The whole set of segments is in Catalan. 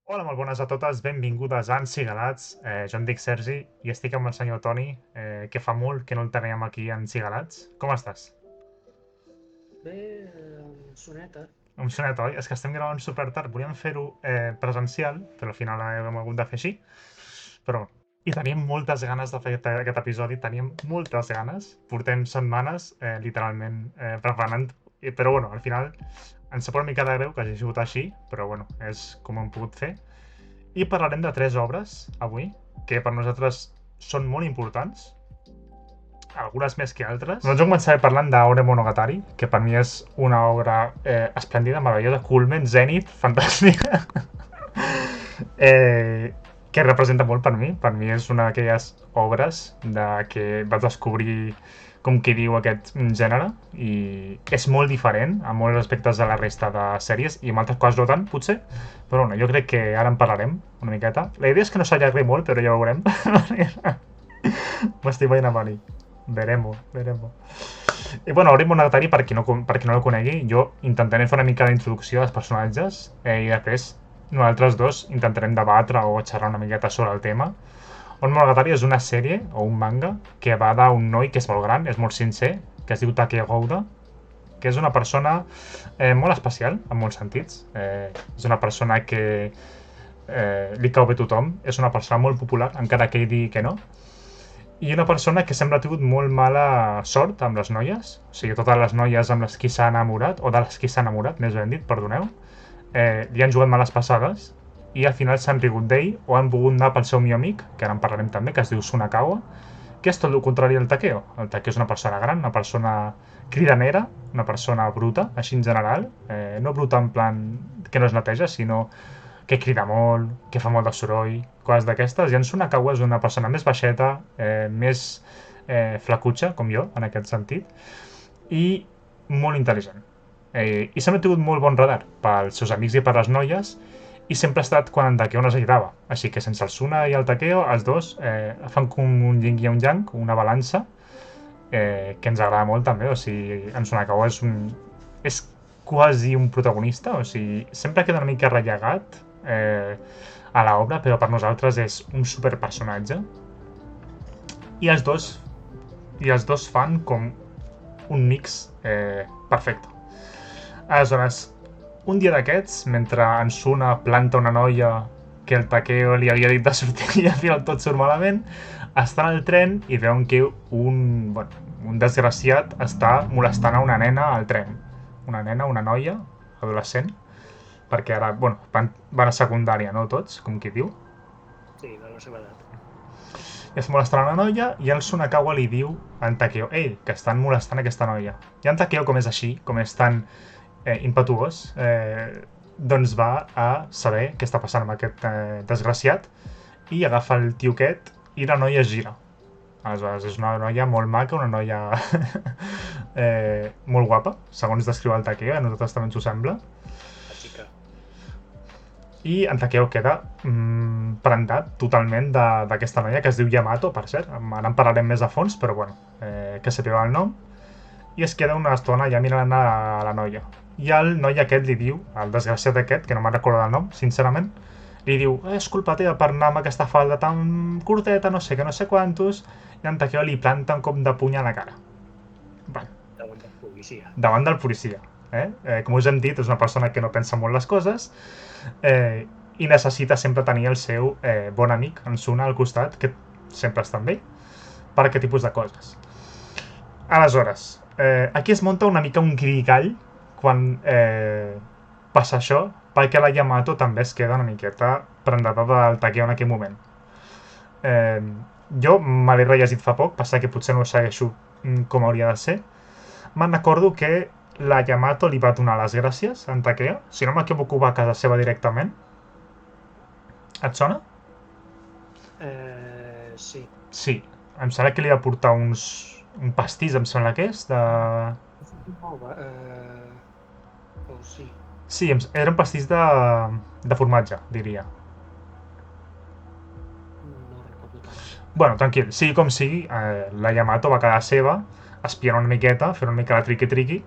Hola, molt bones a totes, benvingudes a Encigalats. Jo em dic Sergi i estic amb el senyor Toni, que fa molt que no el teníem aquí a Encigalats. Com estàs? Bé, soneta. Un sonet, oi? És que estem gravant super tard. Volíem fer-ho presencial, però al final hem hagut de fer així. Però, i teníem moltes ganes de fer aquest episodi, teníem moltes ganes. Portem setmanes, literalment, preparant, però bueno, al final ens sap una mica de greu que hagi sigut així, però bueno, és com ho hem pogut fer. I parlarem de tres obres avui, que per nosaltres són molt importants, algunes més que altres. Doncs començaré parlant d'Aure Monogatari, que per mi és una obra esplèndida, meravellosa, culmen, zenit, fantàstica, que representa molt per mi. Per mi és una d'aquelles obres que vaig descobrir com qui diu aquest gènere i és molt diferent a molts aspectes de la resta de sèries i amb altres coses no tant, potser, però bueno, jo crec que ara en parlarem una miqueta. La idea és que no s'allargui molt, però ja ho veurem. M'estic veient a venir. Veremo. I bueno, Aure Monogatari, per qui no el conegui, jo intentaré fer una mica d'introducció als personatges i després nosaltres dos intentarem debatre o xerrar una miqueta sobre el tema. Aure Monogatari és una sèrie o un manga que va d'un noi que és molt gran, és molt sincer, que es diu Takeo Gouda, que és una persona molt especial en molts sentits. És una persona que li cau bé a tothom, és una persona molt popular, encara que ell digui que no, i una persona que sempre ha tingut molt mala sort amb les noies, o sigui, totes les noies amb les qui s'ha enamorat, o de les qui s'ha enamorat, més ben dit, perdoneu, li han jugat males passades i al final s'han rigut d'ell o han volgut anar pel seu millor amic, que ara en parlarem també, que es diu Sunakawa, que és tot el contrari del Takeo. El Takeo és una persona gran, una persona cridanera, una persona bruta, així en general, no bruta en plan que no es neteja, sinó que crida molt, que fa molt de soroll, coses d'aquestes. I en Sunakawa és una persona més baixeta, més flacutxa, com jo, en aquest sentit, i molt intel·ligent. I sempre ha tingut molt bon radar pels seus amics i per les noies, i sempre ha estat quan en Takeo necessitava. Així que sense el Suna i el Takeo, els dos fan com un yin i un yang, una balança, que ens agrada molt també. O sigui, en Sunakawa és quasi un protagonista, o sigui, sempre queda una mica rellegat a l'obra, però per nosaltres és un superpersonatge. I els dos fan com un mix perfecte. Aleshores, un dia d'aquests, mentre en Suna planta una noia que el Takeo li havia dit de sortir i al final tot surt malament, estan al tren i veuen que un desgraciat està molestant a una nena al tren. Una nena, una noia, adolescent, perquè ara, van a secundària, no tots, com qui diu. Sí, de la seva edat. I es molestant a una noia i el Sunakawa li diu a en Takeo, ei, que estan molestant aquesta noia. I en Takeo, com és així, com és tan impetuós, doncs va a saber què està passant amb aquest desgraciat i agafa el tio aquest i la noia es gira. Aleshores, és una noia molt maca, una noia molt guapa, segons descriu el Takeo, a nosaltres també ens ho sembla. La xica. I en Takeo queda prendat totalment d'aquesta noia, que es diu Yamato, per cert. Ara en parlarem més a fons, però bueno, que sapigueu el nom. I es queda una estona ja mirant a la noia. I el noi aquest li diu, el desgraciat aquest, que no me'n recordo del nom, sincerament, li diu, és culpa teva per anar amb aquesta falda tan curteta, no sé que no sé quantos, i en Takeo li planta un cop de puny a la cara. Bueno, Davant de policia. davant del policia. Com us hem dit, és una persona que no pensa molt les coses i necessita sempre tenir el seu bon amic, en Suna, al costat, que sempre està amb ell, per aquest tipus de coses. Aleshores, aquí es munta una mica un grinigall quan passa això, perquè la Yamato també es queda una miqueta prendada del Takeo en aquell moment. Jo me l'he rellegit fa poc, passa que potser no ho segueixo com hauria de ser. Me'n recordo que la Yamato li va donar les gràcies a en Takeo, si no m'equivoco va a casa seva directament. Et sona? Sí. Sí, em sembla que li va portar un pastís, em sembla que és, de... No, sí. Sí, era un pastís de formatge, diria. No recordo tant. Bueno, tranquil, sigui com sigui, la Yamato va quedar seva, espiant una miqueta, fent una mica de triqui-triqui,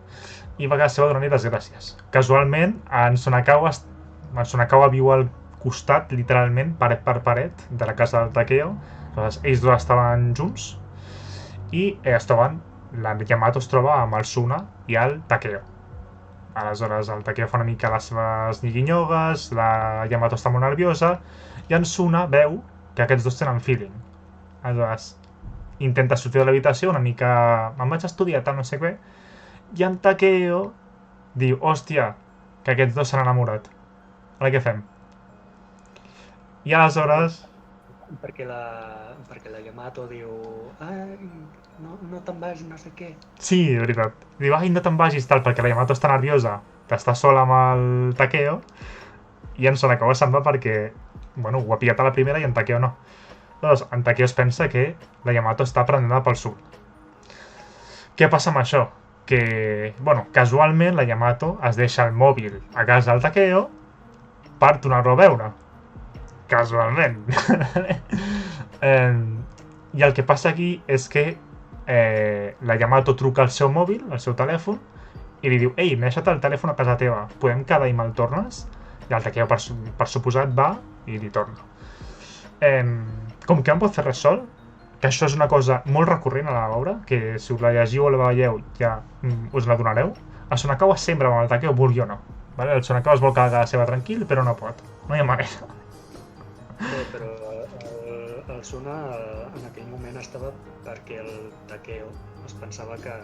i va quedar seva donant-li les gràcies. Casualment, en Sonakawa viu al costat, literalment, paret per paret, de la casa del Takeo. Aleshores, ells dos estaven junts i es troben, la Yamato es troba amb el Suna i el Takeo. Aleshores, el Takeo fa una mica les seves nyiguinyogues, la Yamato està molt nerviosa i en Suna veu que aquests dos tenen feeling. Aleshores, intenta sortir de l'habitació una mica... Me'n vaig a estudiar, tal, no sé què. I en Takeo diu, hòstia, que aquests dos s'han enamorat. Ara què fem? I aleshores... Perquè la Yamato diu ai, no te'n vagis, no sé què. Sí, de veritat. Diu, ai, no te'n vagis, tal, perquè la Yamato està nerviosa, que està sola amb el Takeo, i en Sonakawa se'n va perquè, bueno, ho ha pillat a la primera i en Takeo no. Llavors, en Takeo es pensa que la Yamato està prendada pel sud. Què passa amb això? Que, bueno, casualment la Yamato es deixa el mòbil a casa del Takeo per tornar-lo a veure. Casualment. I el que passa aquí és que la Yamato truca al seu mòbil, al seu telèfon, i li diu, ei, m'he deixat el telèfon a casa teva, podem quedar i me'l tornes? I el Takeo, per suposat, va i li torna. Com que no pot fer res sol, que això és una cosa molt recurrent a l'obra, que si us la llegiu o la veieu ja us n'adonareu, el Sonakawa sempre amb el Takeo vulgui o no. Vale? El Sonakawa es vol quedar a casa seva tranquil, però no pot. No hi ha manera. Bé, però el Suna en aquell moment estava perquè el Takeo es pensava que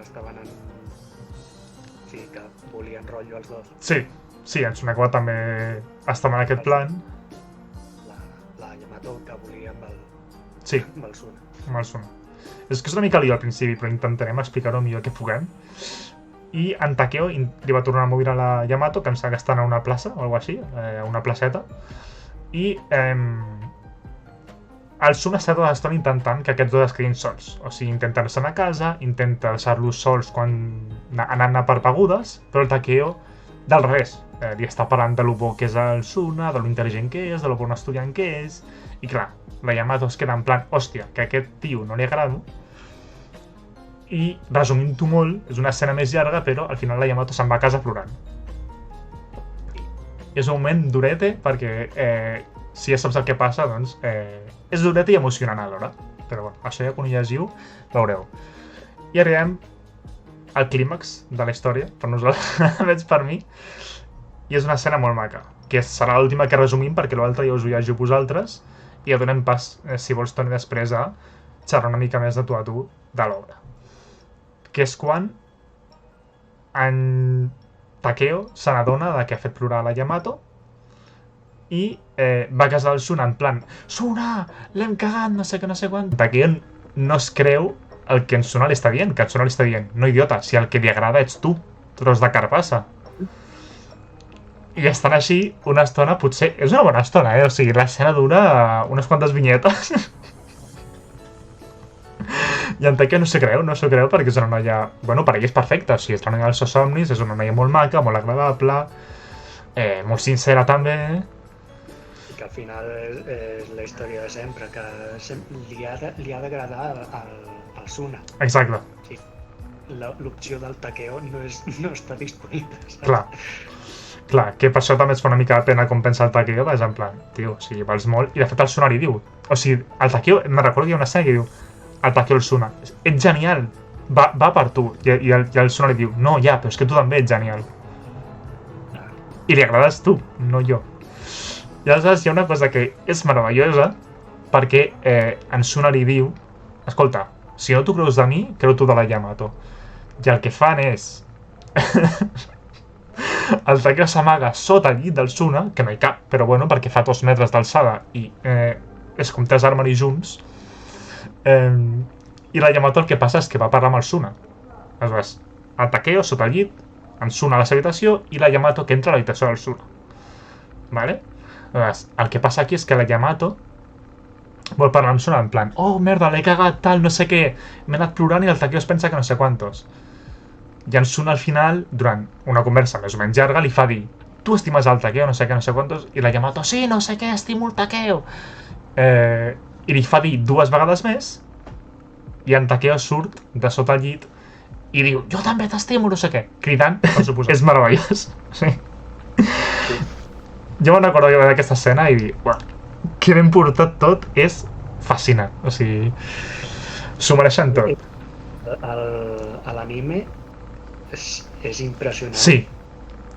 estaven en... O sigui, que volien rotllo els dos. Sí, en Sonakawa també estava en aquest plan. La Yamato que volia amb el Suna. Amb el Suna. És que és una mica lío al principi, però intentarem explicar-ho millor que puguem. I en Takeo li va tornar a moure a la Yamato, que em sembla que estan a una plaça o alguna així, una placeta. I el Suna està tota l'estona intentant que aquests dos es quedin sols. O sigui, intenta anar a casa, intenta deixar-los sols quan anant per begudes, però el Takeo, del revés, li està parlant de lo bo que és el Suna, de lo intel·ligent que és, de lo bon estudiant que és, i clar, la Yamato es queda en plan, hòstia, que a aquest tio no li agrado. I, resumint-ho molt, és una escena més llarga, però al final la Yamato se'n va a casa plorant. És un moment durete, perquè si ja saps el que passa, doncs és durete i emocionant alhora. Però bueno, això ja quan ho llegiu, veureu. I arribem al clímax de la història, per nosaltres, veig per mi, i és una escena molt maca, que serà l'última que resumim, perquè l'altra ja us ho llegiu vosaltres, i ja donem pas, si vols, Toni, després a xerrar una mica més de tu a tu de l'obra. Que és quan en Takeo se n'adona que ha fet plorar la Yamato i va a casa del Suna en plan Suna, l'hem cagat, no sé què, no sé quan. Takeo no es creu el que en Suna li està dient, que en Suna li està dient no, idiota, si el que li agrada ets tu, tros de carpassa. I estan així una estona, potser... És una bona estona, o sigui, l'escena dura unes quantes vinyetes. I en Takeo no s'ho creu perquè és una noia... Bueno, per ell és perfecta, o sigui, és la noia dels seus somnis, és una noia molt maca, molt agradable, molt sincera també. I que al final és la història de sempre, que li ha d'agradar al Suna. Exacte. Sí. L'opció del Takeo no està disponible. Clar, que per això també es fa una mica de pena com pensa el Takeo, és en plan, tio, o sigui, vals molt... I de fet el Suna li diu, o sigui, el Takeo, me'n recordo que hi ha una escena que diu el Takeo el Suna, ets genial, va per tu, i el Suna li diu, no, ja, però és que tu també ets genial. I li agrades tu, no jo. I aleshores hi ha una cosa que és meravellosa, perquè en Suna li diu, escolta, si no t'ho creus de mi, creu tu de la Yamato. I el que fan és... el Takeo s'amaga sota el llit del Suna, que no hi cap, però bueno, perquè fa 2 metres d'alçada i és com 3 armaris junts. I la Yamato el que passa és que va parlar amb el Suna. Aleshores, el Takeo sota el llit, en Suna a la seva habitació i la Yamato que entra a l'habitació del Suna. Vale? Aleshores, el que passa aquí és que la Yamato vol parlar amb Suna en plan oh, merda, l'he cagat, tal, no sé què, m'he anat plorant i el Takeo es pensa que no sé quantos. I en Suna al final, durant una conversa més o menys llarga, li fa dir tu estimes el Takeo, no sé què, no sé quantos, i la Yamato sí, no sé què, estimo el Takeo. I li fa dir 2 vegades més i en Takeo surt de sota el llit i diu jo també t'estimo, no sé què, cridant, per suposar. És meravellós. Sí. Jo me'n recordo que veia aquesta escena i dir, uah, que ben portat tot, és fascinant. O sigui, s'ho mereixen tot. A l'anime és impressionant. Sí,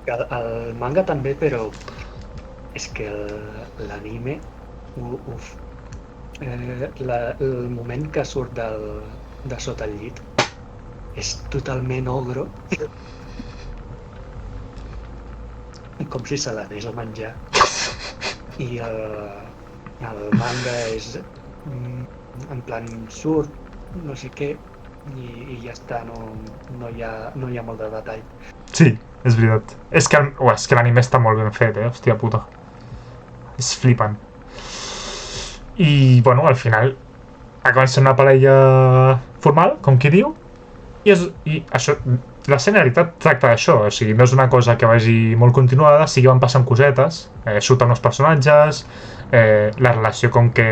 El manga també, però és que l'anime, uf, el moment que surt de sota el llit és totalment ogro, com si se l'anés a menjar. I el manga és en plan surt, no sé què, i ja està, no hi ha molt de detall. sí, és veritat. És que l'anime està molt ben fet, hòstia puta. És flipant. I, bueno, al final acaben sent una parella formal, com qui diu, i això, l'escena en realitat tracta d'això, o sigui, no és una cosa que vagi molt continuada, sí que van passant cosetes, surten els personatges, la relació com que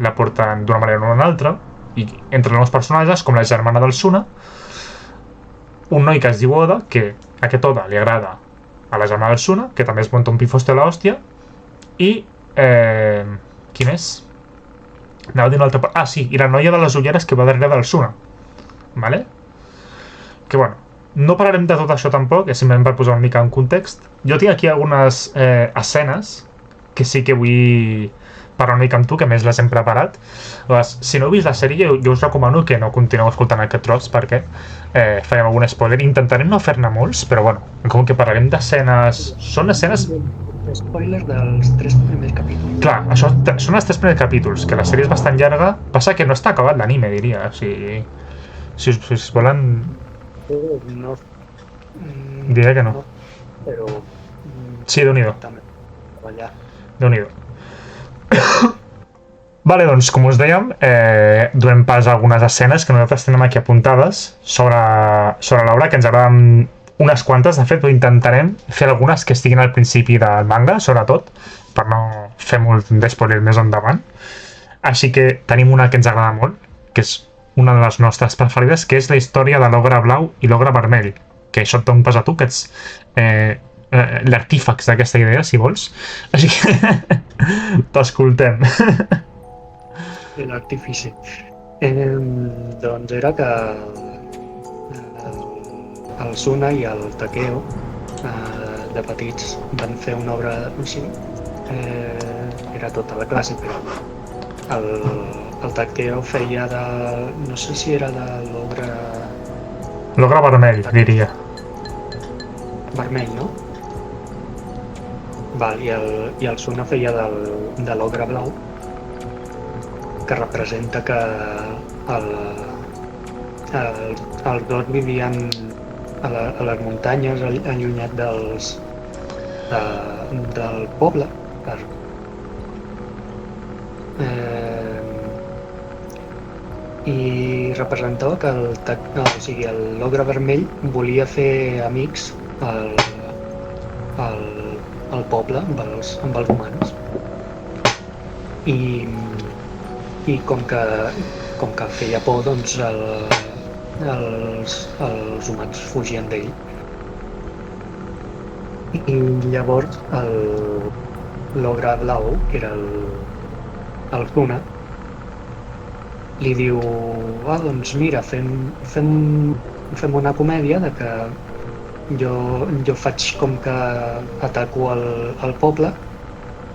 la porten d'una manera o una altra, i entre els personatges, com la germana del Suna, un noi que es diu Oda, que aquest Oda li agrada a la germana del Suna, que també es monta un pifoste a l'hòstia, i qui més? Anava a dir una altra... Ah, sí, i la noia de les ulleres que va darrere del Suna, vale? Que bueno, no parlarem de tot això tampoc, és simplement per posar una mica en context. Jo tinc aquí algunes escenes que sí que vull parlar una mica amb tu, que més les hem preparat. Llavors, si no heu vist la sèrie, jo us recomano que no continueu escoltant aquest tros perquè farem algun spoiler. Intentarem no fer-ne molts, però bueno, com que parlarem d'escenes... Són escenes... Spoiler dels 3 primers capítols. Clar, això són els 3 primers capítols, que la sèrie és bastant llarga. Passa que no està acabat l'anime, diria. O sigui, si us volen... No. Diré que no. Però... Sí, Déu-n'hi-do. També. Allà. Déu-n'hi-do. Vale, doncs, com us dèiem, donem pas a algunes escenes que nosaltres tenim aquí apuntades sobre l'obra, que ens agraden unes quantes, de fet, però intentarem fer algunes que estiguin al principi del manga, sobretot, per no fer molt d'espoiler més endavant. Així que tenim una que ens agrada molt, que és una de les nostres preferides, que és la història de l'ogre blau i l'ogre vermell, que això et dono pas a tu, que ets l'artífex d'aquesta idea, si vols. Així que t'escoltem. L'artifici. Doncs era que el Suna i el Takeo de petits van fer una obra, sí, era tota la classe, però el Takeo feia de... no sé si era de l'ogre... L'ogre vermell, diria. Vermell, no? Val, i el Suna feia de l'ogre blau, que representa que els dos vivien a les muntanyes, allunyat del poble. I representava que l'ogre vermell volia fer amics al poble amb els humans. I com que feia por, doncs els humans fugien d'ell. I llavors l'ogre blau, que era el Suna, li diu, doncs mira, fem una comèdia de que jo faig com que ataco el poble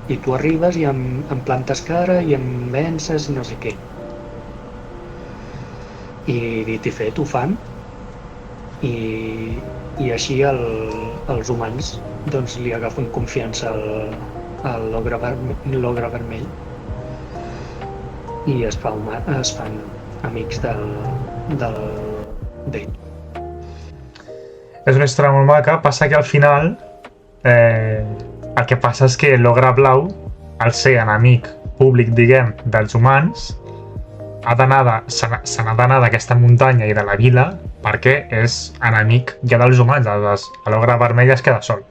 i tu arribes i em plantes cara i em vences i no sé què. I dit i fet, ho fan, i així els humans doncs li agafen confiança a l'ogre vermell i es fan amics d'ell. És una història molt maca, passa que al final el que passa és que l'ogre blau, al ser enemic públic, diguem, dels humans, se n'ha d'anar d'aquesta muntanya i de la vila perquè és enemic ja dels humans, l'ogre vermell es queda sol.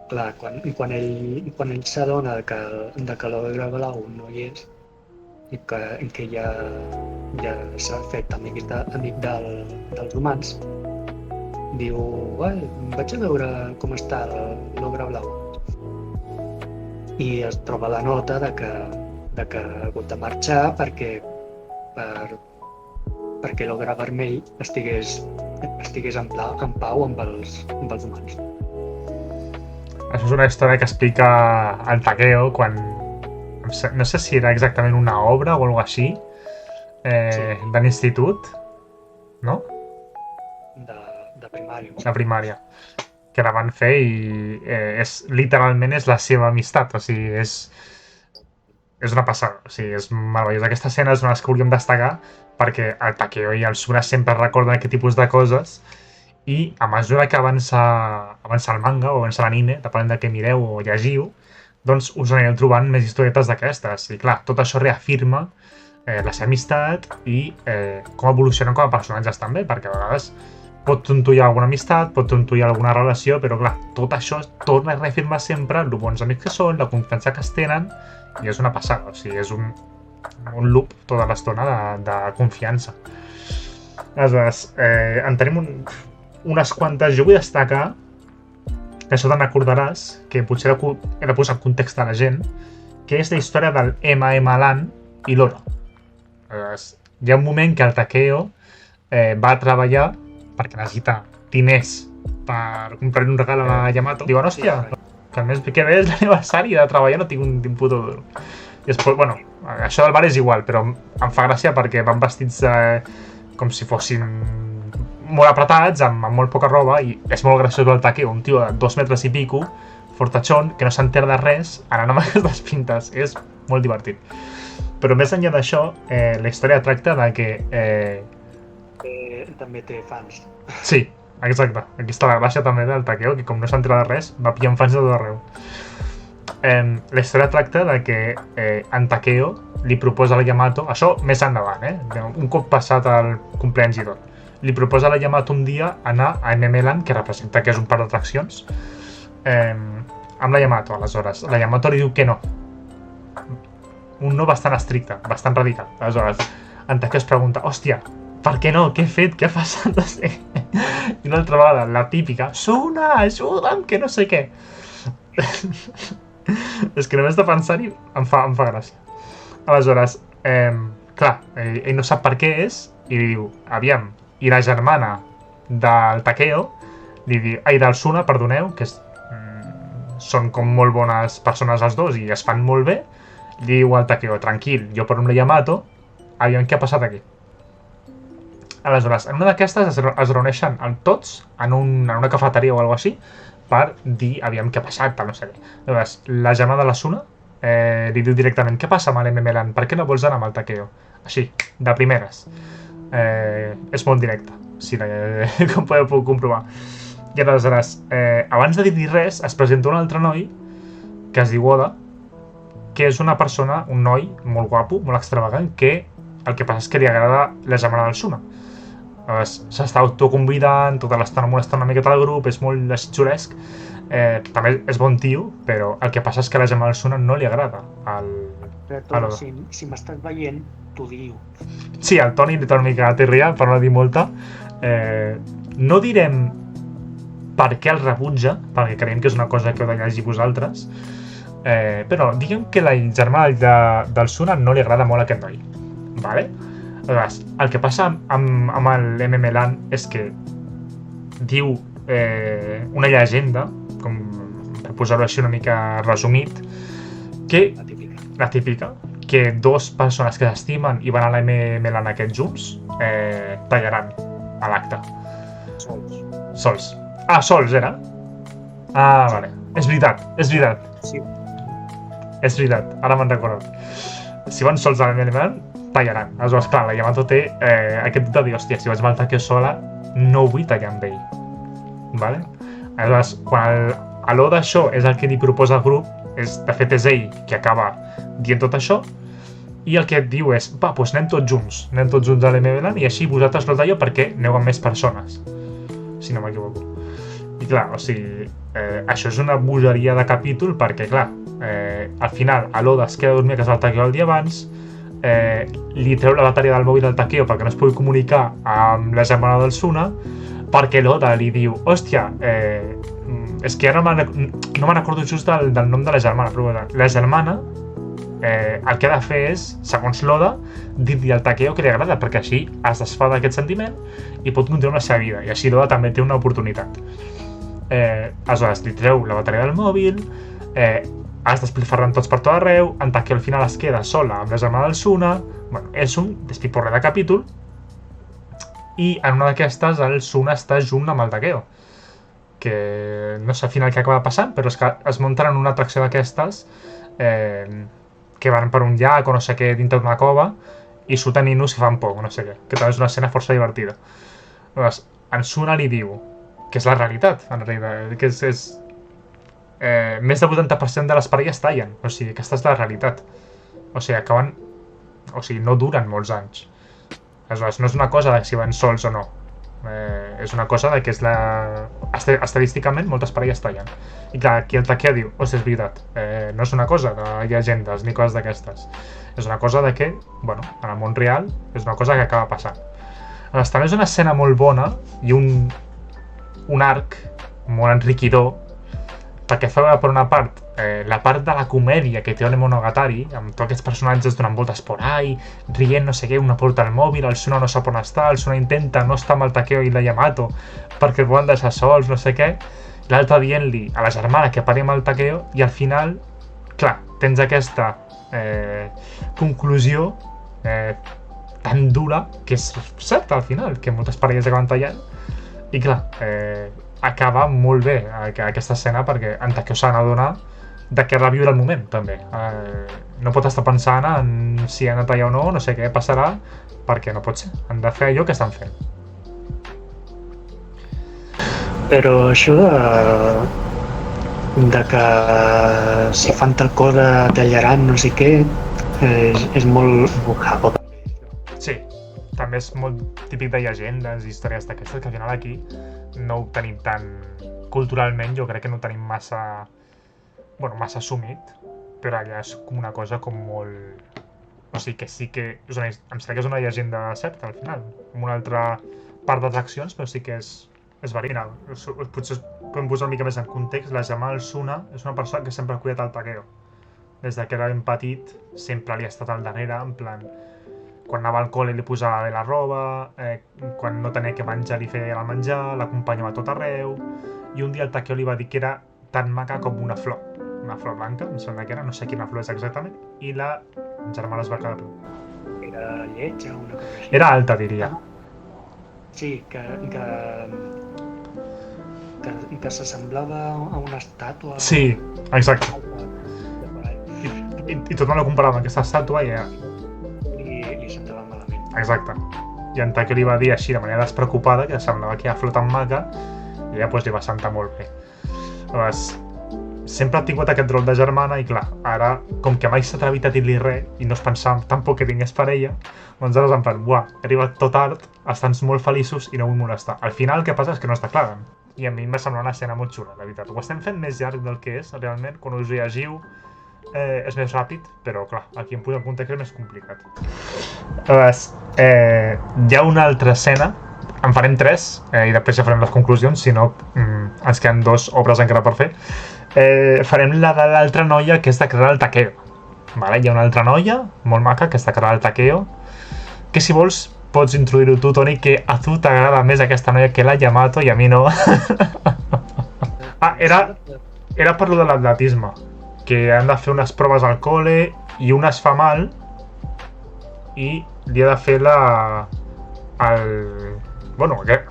Clar, quan ell s'adona que l'ogre blau no hi és i que ja s'ha fet amic dels humans, diu, vaig a veure com està l'Ogre Blau. I es troba la nota de que ha hagut de marxar perquè l'Ogre Vermell estigués en pau amb els humans. Això és una història que explica el Takeo quan... No sé si era exactament una obra o alguna així, de l'institut, no? De primària. De primària. Que la van fer i literalment és la seva amistat, o sigui, és una passada, o sigui, és meravellós. Aquesta escena és una de les que hauríem destacar perquè el Takeo i el Suna sempre recorden aquest tipus de coses i a mesura que avança el manga o avança l'anime, depenent de què mireu o llegiu, doncs us anireu trobant més historietes d'aquestes. I clar, tot això reafirma la seva amistat i com evolucionen com a personatges també, perquè a vegades pot tontuir alguna amistat, pot tontuir alguna relació, però clar, tot això torna a reafirmar sempre el bons amics que són, la confiança que es tenen, i és una passada, o sigui, és un loop tota l'estona de confiança. Aleshores, en tenim unes quantes. Jo vull destacar, que això te'n recordaràs, que potser he de posar en context a la gent, que és la història del MM-Lan i l'Ora. Aleshores, hi ha un moment que el Takeo va a treballar perquè necessita diners per comprar un regal a la Yamato. Diuen, hòstia, que a més que bé és l'aniversari de treballar, no tinc un puto duro. I després, bueno, això del bar és igual, però em fa gràcia perquè van vestits com si fossin molt apretats, amb molt poca roba, i és molt graciós el Takeo, un tio de 2 metres i pico, fortachón, que no s'entera de res, anant amb aquestes pintes. És molt divertit. Però més enllà d'això, la història tracta de que... també té fans. Sí, exacte. Aquí està la gràcia també del Takeo, que com no s'entera de res, va pillant fans de tot arreu. La història tracta de que en Takeo li proposa a la Yamato, això més endavant, un cop passat el cumpleaños i tot, li proposa a la Yamato un dia anar a MM-Lan, que representa que és un parc d'atraccions, amb la Yamato. Aleshores, la Yamato li diu que no. Un no bastant estricte, bastant radical. Aleshores, en Takeo es pregunta, hòstia, per què no? Què he fet? Què ha passat? No sé. I una altra vegada, la típica, Suna, ajuda'm, que no sé què. És que només de pensar-hi em fa gràcia. Aleshores, clar, ell no sap per què és i li diu, aviam, i la germana del Takeo li diu, del Suna, perdoneu, que són com molt bones persones els dos i es fan molt bé, li diu al Takeo, tranquil, jo per la Yamato, aviam, què ha passat aquí? Aleshores, en una d'aquestes es reuneixen tots en una cafeteria o alguna cosa així per dir, aviam, què ha passat, tal, no sé què. Aleshores, la germana de la Suna li diu directament, què passa amb l'MM-Lan? Per què no vols anar amb el Takeo? Així, de primeres. És molt directe, com podeu comprovar. I aleshores, abans de dir res, es presenta un altre noi que es diu Oda, que és una persona, un noi molt guapo, molt extravagant, que el que passa és que li agrada la germana del Suna. S'està autoconvidant, tota l'estona molestant una miqueta al grup, és molt xulesc, també és bon tio, però el que passa és que a la germana del Suna no li agrada Però si m'estàs veient, t'ho diu. Sí, el Toni li té una mica de tirria, per no dir molta. No direm per què el rebutja, perquè creiem que és una cosa que heu de llegir vosaltres, però diguem que la germana del Suna no li agrada molt a aquest noi, vale? Aleshores, el que passa amb l'MM-Lan és que diu una llegenda, com per posar-ho així una mica resumit, que la típica, que dos persones que s'estimen i van a l'MM-Lan aquests junts tallaran a l'acte. Sols. Ah, sols era? Ah, vale. És veritat. Sí. És veritat, ara me'n recordo. Si van sols a l'MM-Lan, tallaran. Aleshores, clar, la Yamato té aquest dubte de dir, hòstia, si vaig amb el Takeo sola, no vull tallar amb ell. Vale? Aleshores, quan l'Oda d'això és el que li proposa al grup, de fet és ell que acaba dient tot això, i el que et diu és, va, doncs anem tots junts a l'MM-Lan i així vosaltres no talleu perquè aneu amb més persones, si no m'equivoco. I clar, o sigui, això és una bogeria de capítol perquè, clar, al final l'Oda es queda a dormir a casa del Takeo el dia abans, li treu la bateria del mòbil del Takeo perquè no es pugui comunicar amb la germana del Suna, perquè l'Oda li diu, hòstia, és que ara no me'n recordo just del nom de la germana, però la germana el que ha de fer és, segons l'Oda, dir-li al Takeo que li agrada, perquè així es desfà d'aquest sentiment i pot continuar la seva vida, i així l'Oda també té una oportunitat. Aleshores, li treu la bateria del mòbil, es despilfarren tots per tot arreu, en Takeo al final es queda sola amb la germana del Suna. Bueno, és un despiporre de capítol, i en una d'aquestes el Suna està junt amb el Takeo, que no sé al final què acaba passant, però és que es munten en una atracció d'aquestes que van per un llac o no sé què dintre d'una cova i surten ninos que fan por, no sé què, que també és una escena força divertida. Llavors, en Suna li diu que és la realitat, en realitat, que és més del 80% de les parelles tallen, o sigui, aquesta és la realitat. O sigui, acaben... O sigui, no duren molts anys. Aleshores, no és una cosa de si van sols o no. És una cosa de que és la... Estadísticament, moltes parelles tallen. I clar, aquí el Takeo diu, és veritat, no és una cosa de llegendes ni coses d'aquestes. És una cosa de que, bueno, en el món real, és una cosa que acaba passant. Aleshores, també és una escena molt bona i un arc molt enriquidor, perquè fa per una part la part de la comèdia que té Ore Monogatari, amb tots aquests personatges donant voltes por ahí, rient no sé què, una porta al mòbil, el Suna no sap on està, el Suna intenta no estar amb el Takeo i la Yamato perquè el volen deixar sols, no sé què, l'altre dient-li a la germana que pari amb el Takeo, i al final, clar, tens aquesta conclusió tan dura que és certa al final, que moltes parelles acaben tallant, i clar, acaba molt bé aquesta escena perquè en Takeo s'ha d'adonar de què reviure el moment, també. No pot estar pensant en si han de tallar o no, no sé què passarà, perquè no pot ser. Han de fer allò que estan fent. Però això de que si fan tal cosa tallaran no sé què, és molt Japo. Sí, també és molt típic de llegendes i històries d'aquestes, que al final aquí no ho tenim tan... Culturalment jo crec que no ho tenim massa assumit, però allà és com una cosa com molt... O sigui que sí que... Em sembla que és una llegenda certa al final, amb una altra part d'atraccions, però sí que és verídic. Potser podem posar una mica més en context. La germana del Suna és una persona que sempre ha cuidat el Takeo. Des que era ben petit, sempre li ha estat al darrere, en plan... Quan anava al col·le li posava bé la roba, quan no tenia que menjar li feia el menjar, l'acompanyava a tot arreu, i un dia el Takeo li va dir que era tan maca com una flor blanca, em sembla que era, no sé quina flor és exactament, i la germana es va quedar per... Era lletja o una cosa així. Era alta, diria. Sí, que s'assemblava a una estàtua. Sí, exacte. I tothom la comparava amb aquesta estàtua i li semblava malament. Exacte. I en Takeo li va dir així de manera despreocupada que semblava que era flor tan maca i ella li va sentar molt bé. Llavors, sempre ha tingut aquest rol de germana i clar, ara, com que mai s'ha atrevit a dir-li res i no es pensava tampoc que tingués parella, doncs ara és en plan, buah, he arribat tot tard, estan molt feliços i no vull molestar. Al final el que passa és que no es declaren. I a mi em va semblar una escena molt xula, la veritat. Ho estem fent més llarg del que és, realment, quan us llegiu és més ràpid, però clar, aquí en posar en context és més complicat. Llavors, hi ha una altra escena, en farem 3, i després ja farem les conclusions, si no ens queden 2 obres encara per fer. Farem la de l'altra noia que és de crear el Takeo. Vale? Hi ha una altra noia, molt maca, que és de crear el Takeo, que si vols pots introduir-ho tu, Toni, que a tu t'agrada més aquesta noia que la Yamato i a mi no. Era per lo de l'atletisme, que han de fer unes proves al col·le i una es fa mal i li ha de fer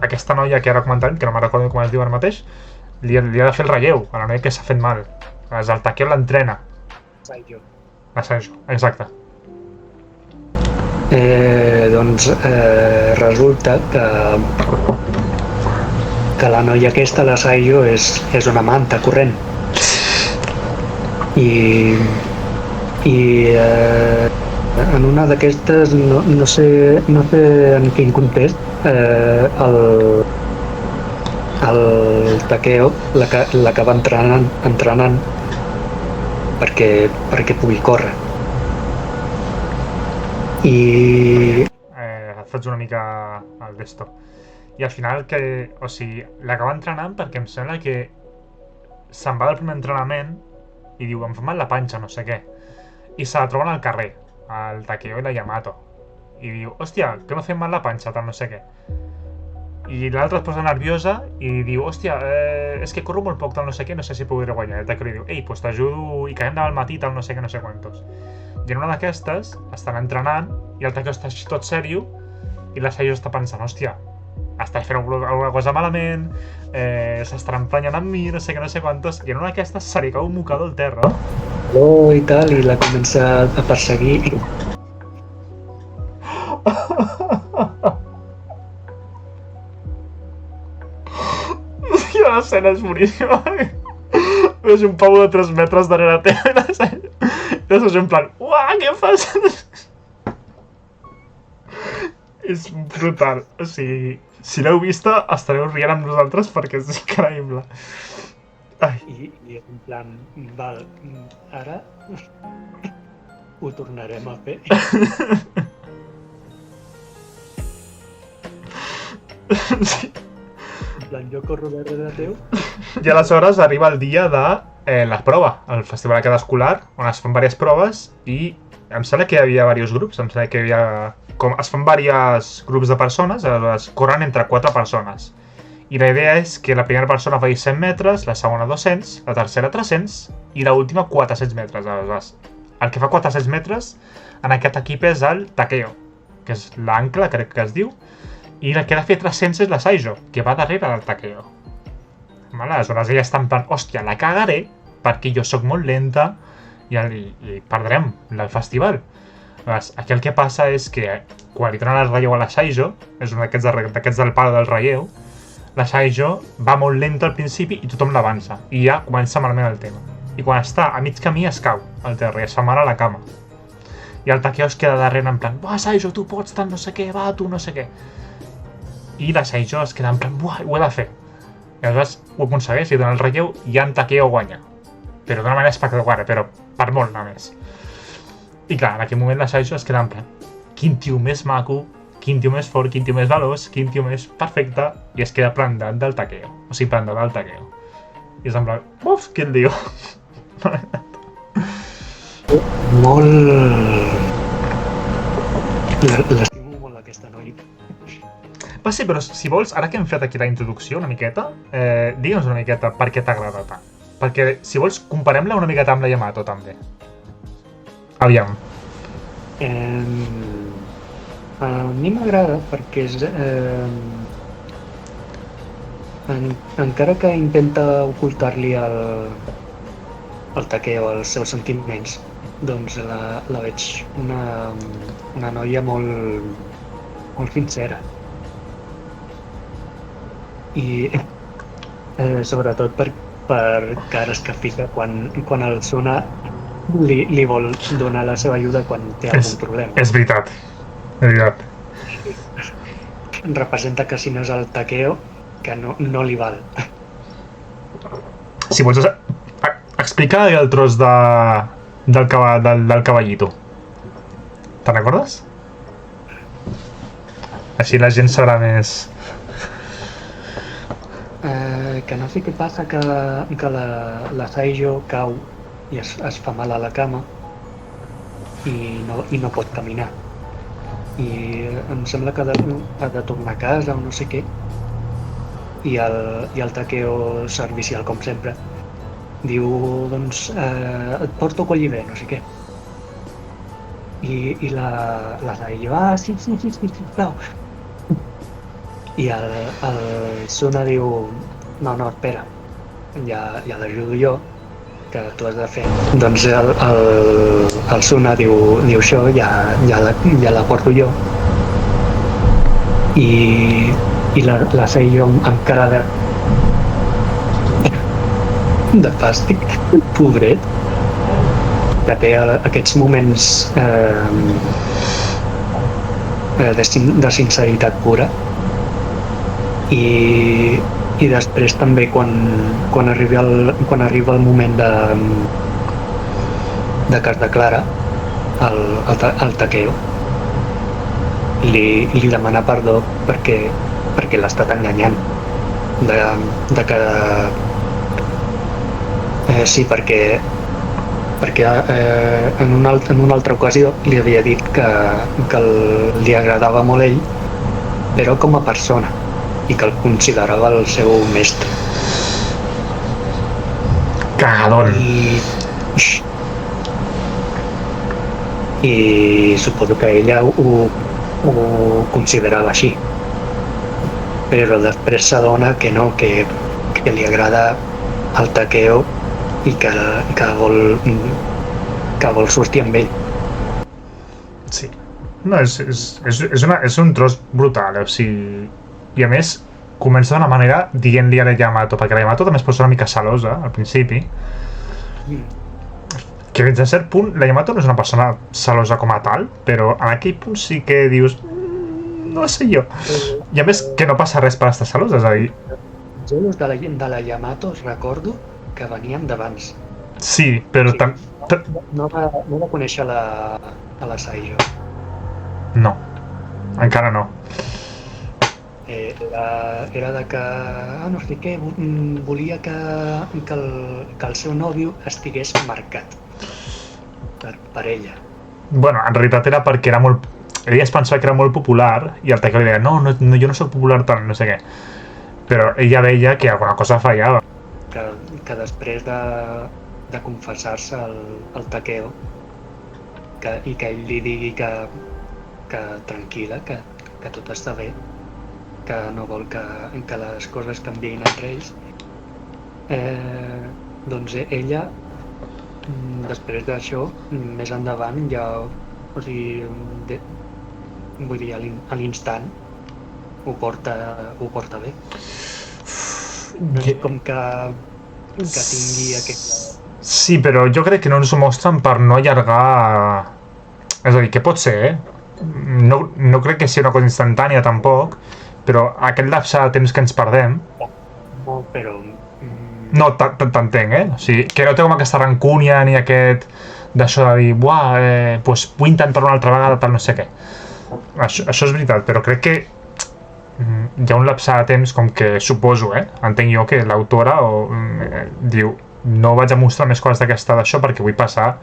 aquesta noia que ara comentarem, que no me'n recordo com es diu ara mateix, li ha de fer el relleu a la noia que s'ha fet mal. El Takeo l'entrena. La Saijo, exacte. Resulta que la noia aquesta, la Saijo, és una manta corrent. I en una d'aquestes, no sé en quin context, el Takeo l'acaba entrenant perquè pugui córrer. I... faig una mica el d'esto. i al final o sigui, l'acaba entrenant perquè em sembla que se'n va del primer entrenament i diu, em fa mal la panxa, no sé què, i se la troben al carrer, el Takeo i la Yamato, i diu, hòstia, que m'ha fet mal la panxa, tal no sé què, i l'altra es posa nerviosa i diu, hòstia, és que corro molt poc, tal no sé què, no sé si podré guanyar. El Takeo li diu, ei, pues t'ajudo i caiem demà al matí, tal no sé què, no sé quantos. I en una d'aquestes estan entrenant i el Takeo està així tot sèrio i la Saijo està pensant, hòstia, està fent alguna cosa malament, s'estarà emprenyant amb mi, no sé què, no sé quantos, i en una d'aquestes se li cau un mocador al terra. Oh, i tal, i la comença a perseguir. I l'escena és boníssima. Veus un pavo de 3 metres darrere teva i la Saijo... I és en plan, uah, què fas? És brutal. O sigui, si l'heu vista, estareu rient amb nosaltres perquè és increïble. Ai. I en plan, val, ara ho tornarem a fer. Sí. En plan, jo corro darrere teu. I aleshores arriba el dia de la prova, el festival aquest escolar, on es fan diverses proves i em sembla que hi havia diversos grups, em sembla que hi havia... es fan diversos grups de persones, es corren entre 4 persones. I la idea és que la primera persona faci 100 metres, la segona 200, la tercera 300 i l'última 400 metres. Aleshores, el que fa 400 metres en aquest equip és el Takeo, que és l'Ancla, crec que es diu, i la que ha de fer 300 és la Saijo, que va darrere del Takeo. Aleshores ella està en plan, hòstia, la cagaré perquè jo sóc molt lenta i perdrem el festival. Aleshores, aquí el que passa és que quan li donen el relleu a la Saijo, és un d'aquests del palo del relleu, la Saijo va molt lenta al principi i tothom l'avança, i ja comença malament el tema. I quan està a mig camí es cau al terra i es fa mal a la cama. I el Takeo es queda darrere en plan, buah, Saijo, tu pots, tant no sé què, va, tu no sé què. I la Saijo es queda en plan, buah, ho he de fer. I aleshores ho aconsegueix, li dona el relleu i en Takeo guanya. Però d'una manera espectacular, però per molt només. I clar, en aquell moment la Saijo es queda en plan, quin tio més maco, quin tio més fort, quin tio més veloç, quin tio més perfecte, i es queda plantat del Takeo. O sigui, plantat del Takeo. I és en plan, uf, quin tio. Molt... L'estimo molt aquesta noia. Va ser, però si vols, ara que hem fet aquí la introducció una miqueta, digue'ns una miqueta per què t'agrada tant. Perquè, si vols, comparem-la una miqueta amb la Yamato, també. Aviam. A mi m'agrada perquè és... encara que intenta ocultar-li al Takeo els seus sentiments, doncs la veig una noia molt sincera. I sobretot per cares que fica quan el Suna li vol donar la seva ajuda quan té algun problema. És veritat. És veritat. Representa que si no és el Takeo, que no li val. Si vols, explica el tros del cavallito. Te'n recordes? Així la gent sabrà més. Que no sé què passa, que la Saijo cau i es fa mal a la cama i no pot caminar. I em sembla que ha de tornar a casa o no sé què. I el Takeo servicial, com sempre, diu, doncs, et porto collibè, no sé què. I la Saijo, sí, sisplau. I el Suna diu, no, espera, ja l'ajudo jo, que tu has de fer. Doncs el Suna diu això, ja la porto jo. I la Saijo amb cara de fàstic, pobret, que té aquests moments de sinceritat pura. I després també quan arriba el moment de que es declara el Takeo li demana perdó perquè perquè l'ha estat enganyant. De que... sí, perquè en una altra ocasió li havia dit que li agradava molt ell, però com a persona, i que el considerava el seu mestre. Cagador. I suposo que ella ho considerava així, però després s'adona que no, que li agrada el Takeo i que vol sortir amb ell. Sí. No, és un tros brutal, o sigui... I a més, comença d'una manera dient-li a la Yamato, perquè la Yamato també es posa una mica celosa al principi, que fins a cert punt la Yamato no és una persona celosa com a tal, però en aquell punt sí que dius no sé jo. I a més que no passa res per estar celosa, és a dir... Els gelos de la Yamato es recordo que venien d'abans. Sí, però No va conèixer a la Saijo. No, encara no. Era de que, no sé què, volia que el seu nòvio estigués marcat per ella. Bueno, en realitat era perquè era molt... Ella es pensava que era molt popular i el Takeo li deia, no, jo no soc popular tant, no sé què. Però ella veia que alguna cosa fallava. Que després de confessar-se al Takeo i que ell li digui que tranquil·la, que tot està bé, que no vol que les coses canviïn entre ells, doncs ella, després d'això, més endavant ja, o sigui, vull dir, a l'instant ho porta bé. No és com que tingui aquest... Sí, però jo crec que no ens ho mostren per no allargar... És a dir, que pot ser, No crec que sigui una cosa instantània tampoc, però aquest lapse de temps que ens perdem... No, però... No, t'entenc, O sigui, que no té com aquesta rancúnia ni aquest... d'això de dir, buah, doncs vull intentar una altra vegada, tal no sé què. Això és veritat, però crec que hi ha un lapse de temps com que suposo, entenc jo que l'autora diu no vaig a mostrar més coses d'aquesta d'això perquè vull passar...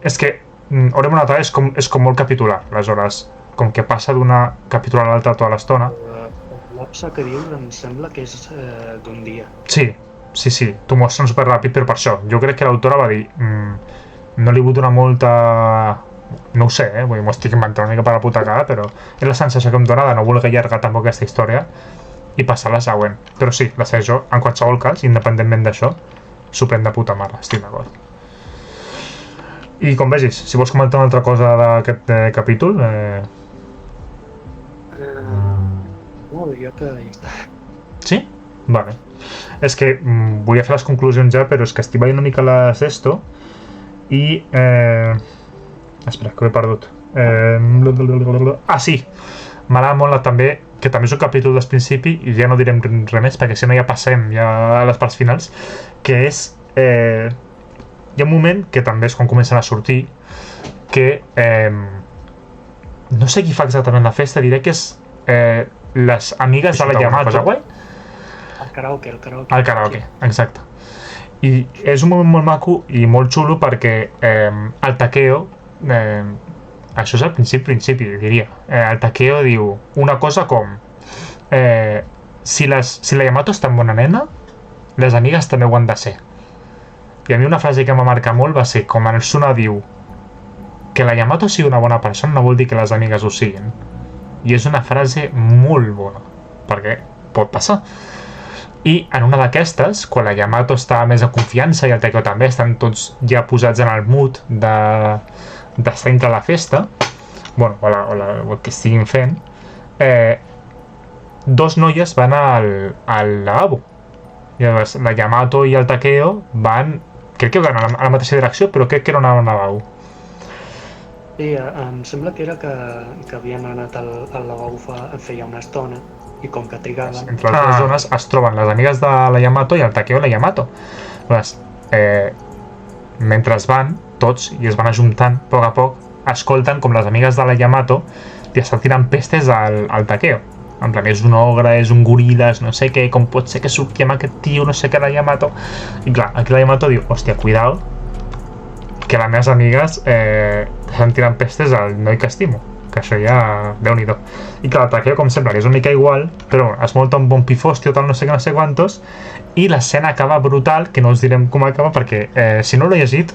És que Ore Monogatari és com molt capitular, aleshores, com que passa d'una capítol a l'altra tota l'estona. El lapse que dius em sembla que és d'un dia. Sí, t'ho mostren superràpid, però per això. Jo crec que l'autora va dir no li vull donar molta... No ho sé, vull dir, m'ho estic inventant una mica per la puta cara, però és la sensació que em dona de no voler allargar tampoc aquesta història i passar a la següent. Però sí, la Saijo, en qualsevol cas, independentment d'això, s'ho pren de puta mare, estic d'acord. I com vegis, si vols comentar una altra cosa d'aquest capítol... No, diria que ja està. Sí? Vale. És que volia fer les conclusions ja, però és que estic veient una mica les d'esto i... Espera, que ho he perdut. Sí! M'agrada molt també, que també és un capítol del principi, i ja no direm res més, perquè si no ja passem ja a les parts finals, que és... Hi ha un moment, que també és quan comencen a sortir, que... no sé qui fa exactament la festa, diré que és les amigues de la Yamato. El karaoke. El karaoke, exacte. I és un moment molt maco i molt xulo perquè el Takeo, això és al principi, diria, el Takeo diu una cosa com si la Yamato és tan bona nena, les amigues també ho han de ser. I a mi una frase que m'ha marcat molt va ser com el Suna diu que la Yamato sigui una bona persona no vol dir que les amigues ho siguin. I és una frase molt bona, perquè pot passar. I en una d'aquestes, quan la Yamato està més en confiança i el Takeo també, estan tots ja posats en el mood d'estar dintre la festa, bueno, o el que estiguin fent, dos noies van al lavabo. I llavors la Yamato i el Takeo van, crec que van a la mateixa direcció, però crec que era al lavabo. Sí, em sembla que era que havien anat al lavabo feia una estona, i com que trigaven... Entre les dues zones es troben les amigues de la Yamato i el Takeo i la Yamato. Llavors, mentre van tots i es van ajuntant a poc, escolten com les amigues de la Yamato li estan tirant pestes al Takeo. En plan, és un ogre, és un goril·les, no sé què, com pot ser que surti amb aquest tio, no sé què, la Yamato. I clar, aquí la Yamato diu, hòstia, cuidao, que les meves amigues estan tirant pestes al noi que estimo. Que això ja, Déu-n'hi-do. I clar, Takeo, com sempre, és una mica igual, però es molta un bon pifostio, tal, no sé què, no sé quantos, i l'escena acaba brutal, que no us direm com acaba, perquè si no l'he llegit,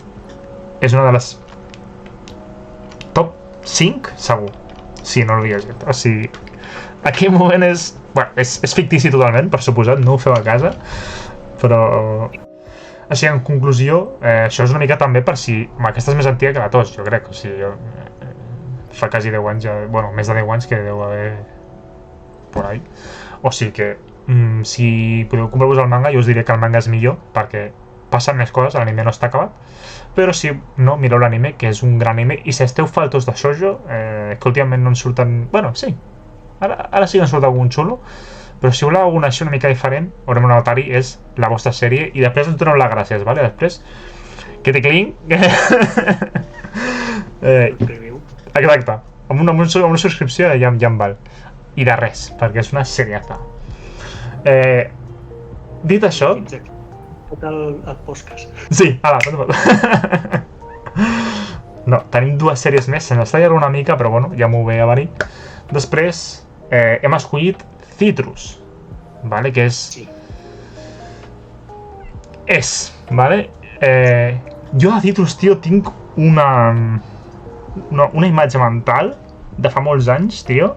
és una de les top 5, segur, si no l'he llegit. O sigui, aquell moment és... Bueno, és fictici totalment, per suposat, no ho feu a casa, però... Així, en conclusió, això és una mica també per si... Aquesta és més antiga que la tos, jo crec. O sigui, fa quasi 10 anys ja... Bueno, més de 10 anys que deu haver... Por ahí. O sigui que, si podeu comprar-vos el manga, jo us diré que el manga és millor, perquè passen més coses, l'anime no està acabat. Però si no, mireu l'anime, que és un gran anime, i si esteu faltos de shoujo, que últimament no en surten... Bueno, sí, ara sí que en surt algun xulo, però si voleu alguna així una mica diferent, Oremo Monogatari és la vostra sèrie, i després us doneu les gràcies, vale? Després, que te clinc... Exacte, amb una subscripció ja em val. I de res, perquè és una seriata. Dit això... Tot el podcast. Sí, ara, tot. No, tenim dues sèries més, se'ns està allargant una mica, però bueno, ja m'ho veia venir. Després hem escollit Citrus, vale? Que és... Sí. Vale? Jo a Citrus, tio, tinc una imatge mental de fa molts anys, tio,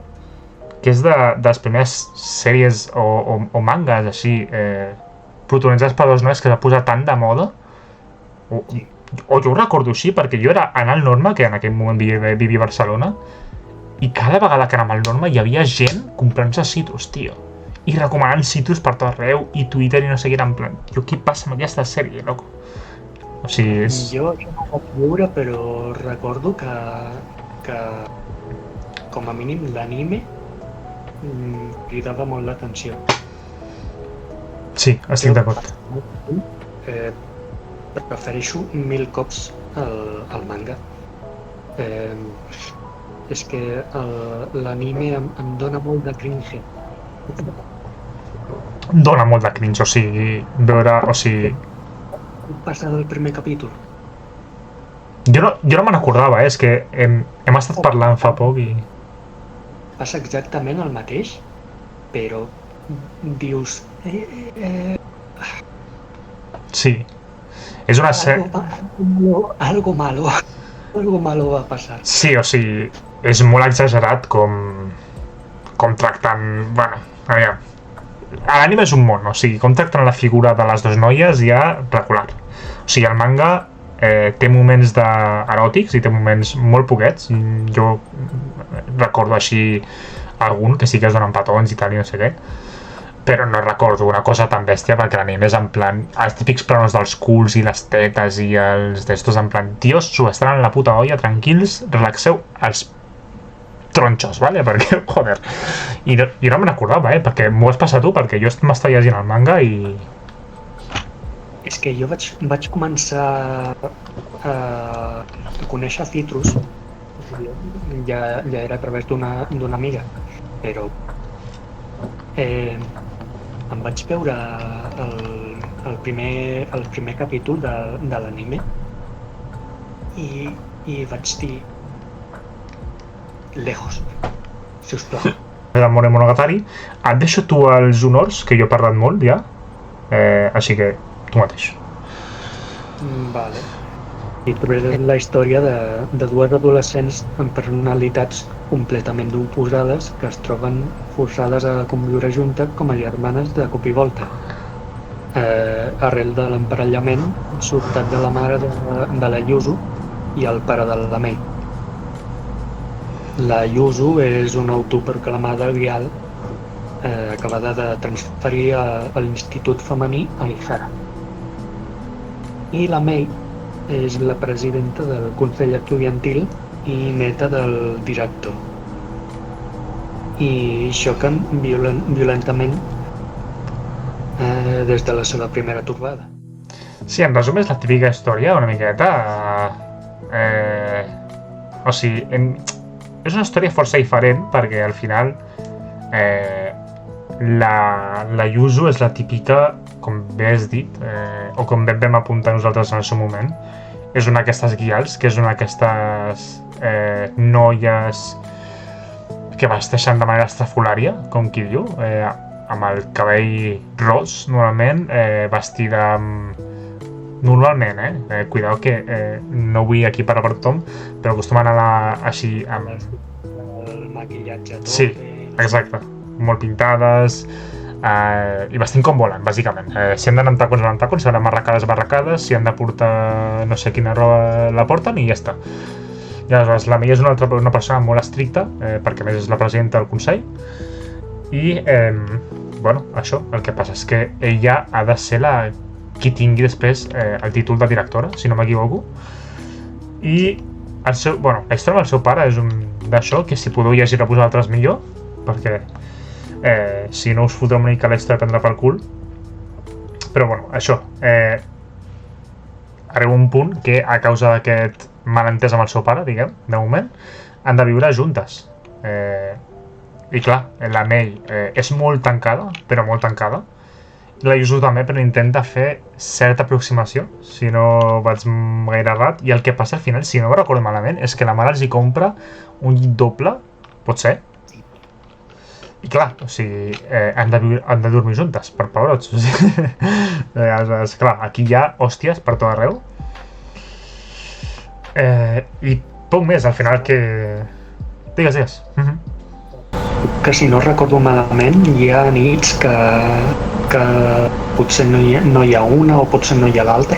que és de les primeres sèries o mangas així, protagonitzats per dos nois que s'ha posat tant de moda, o jo ho recordo així, perquè jo era Anal Norma, que en aquell moment vivia a Barcelona, i cada vegada que anava al Norma hi havia gent comprant-se Citrus, tio, i recomanant Citrus per tot arreu, i Twitter i no sé què, en plan, jo, què passa amb aquesta sèrie, loco? O sigui, és... Jo no vaig veure, però recordo que com a mínim l'anime cridava molt l'atenció. Sí, estic d'acord. Prefereixo 1000 cops el manga. És que l'anime em dona molt de cringe. Dona molt de cringe, o sigui, veure, o sigui... Passa del primer capítol. Jo no me n'acordava, és que hem estat parlant fa poc i... Passa exactament el mateix, però dius... Sí. És una Algo malo va passar. Sí, o sigui, és molt exagerat com tracten... Bueno, aviam. L'anime és un món, o sigui, com tracten la figura de les dues noies ja regular. O sigui, el manga té moments eròtics i té moments molt poquets. Jo recordo així algun que sí que es donen petons i tal i no sé què, però no recordo una cosa tan bèstia, perquè l'anime és en plan els típics planos dels culs i les tetes i els d'estos en plan, tios, s'ho estan en la puta olla, tranquils, relaxeu els tronxos, vale? Perquè, joder, i no me n'acordava, perquè m'ho has passat tu, perquè jo m'estava llegint el manga i... És que jo vaig començar a conèixer Citrus, ja era a través d'una amiga, però em vaig veure el primer capítol de l'anime i vaig dir lejos, sisplau. L'Amore Monogatari, et deixo tu els honors, que jo he parlat molt ja, així que tu mateix. Vale. I trobaré la història de dues adolescents amb personalitats completament oposades que es troben forçades a conviure juntes com a germanes de cop i volta. Arrel de l'emparellament sortat de la mare de la Yuzu i el pare de la Mei. La Yuzu és una autoproclamada grial acabada de transferir a l'Institut Femení a Ihara. I la Mei és la presidenta del Consell Estudiantil i neta del director. I xoquen violentament des de la seva primera trobada. Sí, en resum és la típica història una miqueta... o sigui, és una història força diferent perquè al final la Yuzu és la típica, com bé has dit, o com bé vam apuntar nosaltres en el seu moment, és una d'aquestes guials, que és una d'aquestes noies que vesteixen de manera estrafolària, com qui diu, amb el cabell ros, normalment, vestida amb... Normalment, cuidao que no vull aquí parar per tothom, però acostumen a anar així amb... El maquillatge tot. Sí, exacte. Molt pintades i vestint com volen, bàsicament. Si han d'anar amb tacons, van amb tacons, si han d'anar barracades, si han de portar no sé quina roba la porten i ja està. I aleshores, la Mei és una persona molt estricta, perquè a més és la presidenta del Consell, i, bueno, això, el que passa és que ella ha de ser qui tingui després el títol de directora, si no m'equivoco, i la història amb el seu pare és un d'això, que si podeu llegir-la vosaltres millor, perquè si no us fotreu una mica la història prendre pel cul. Però bueno, això, arriba un punt que a causa d'aquest malentès amb el seu pare, diguem, de moment, han de viure juntes. I clar, la Mei és molt tancada, però molt tancada. La Yuzu també, però intenta fer certa aproximació, si no vaig gaire errat, i el que passa al final, si no ho recordo malament, és que la mare els hi compra un llit doble, pot ser? I clar, o sigui, han de dormir juntes, per pebrots. O sigui, clar, aquí hi ha hòsties per tot arreu. I poc més, al final, que... Digues. Que si no recordo malament, hi ha nits que potser no hi ha una o potser no hi ha l'altra.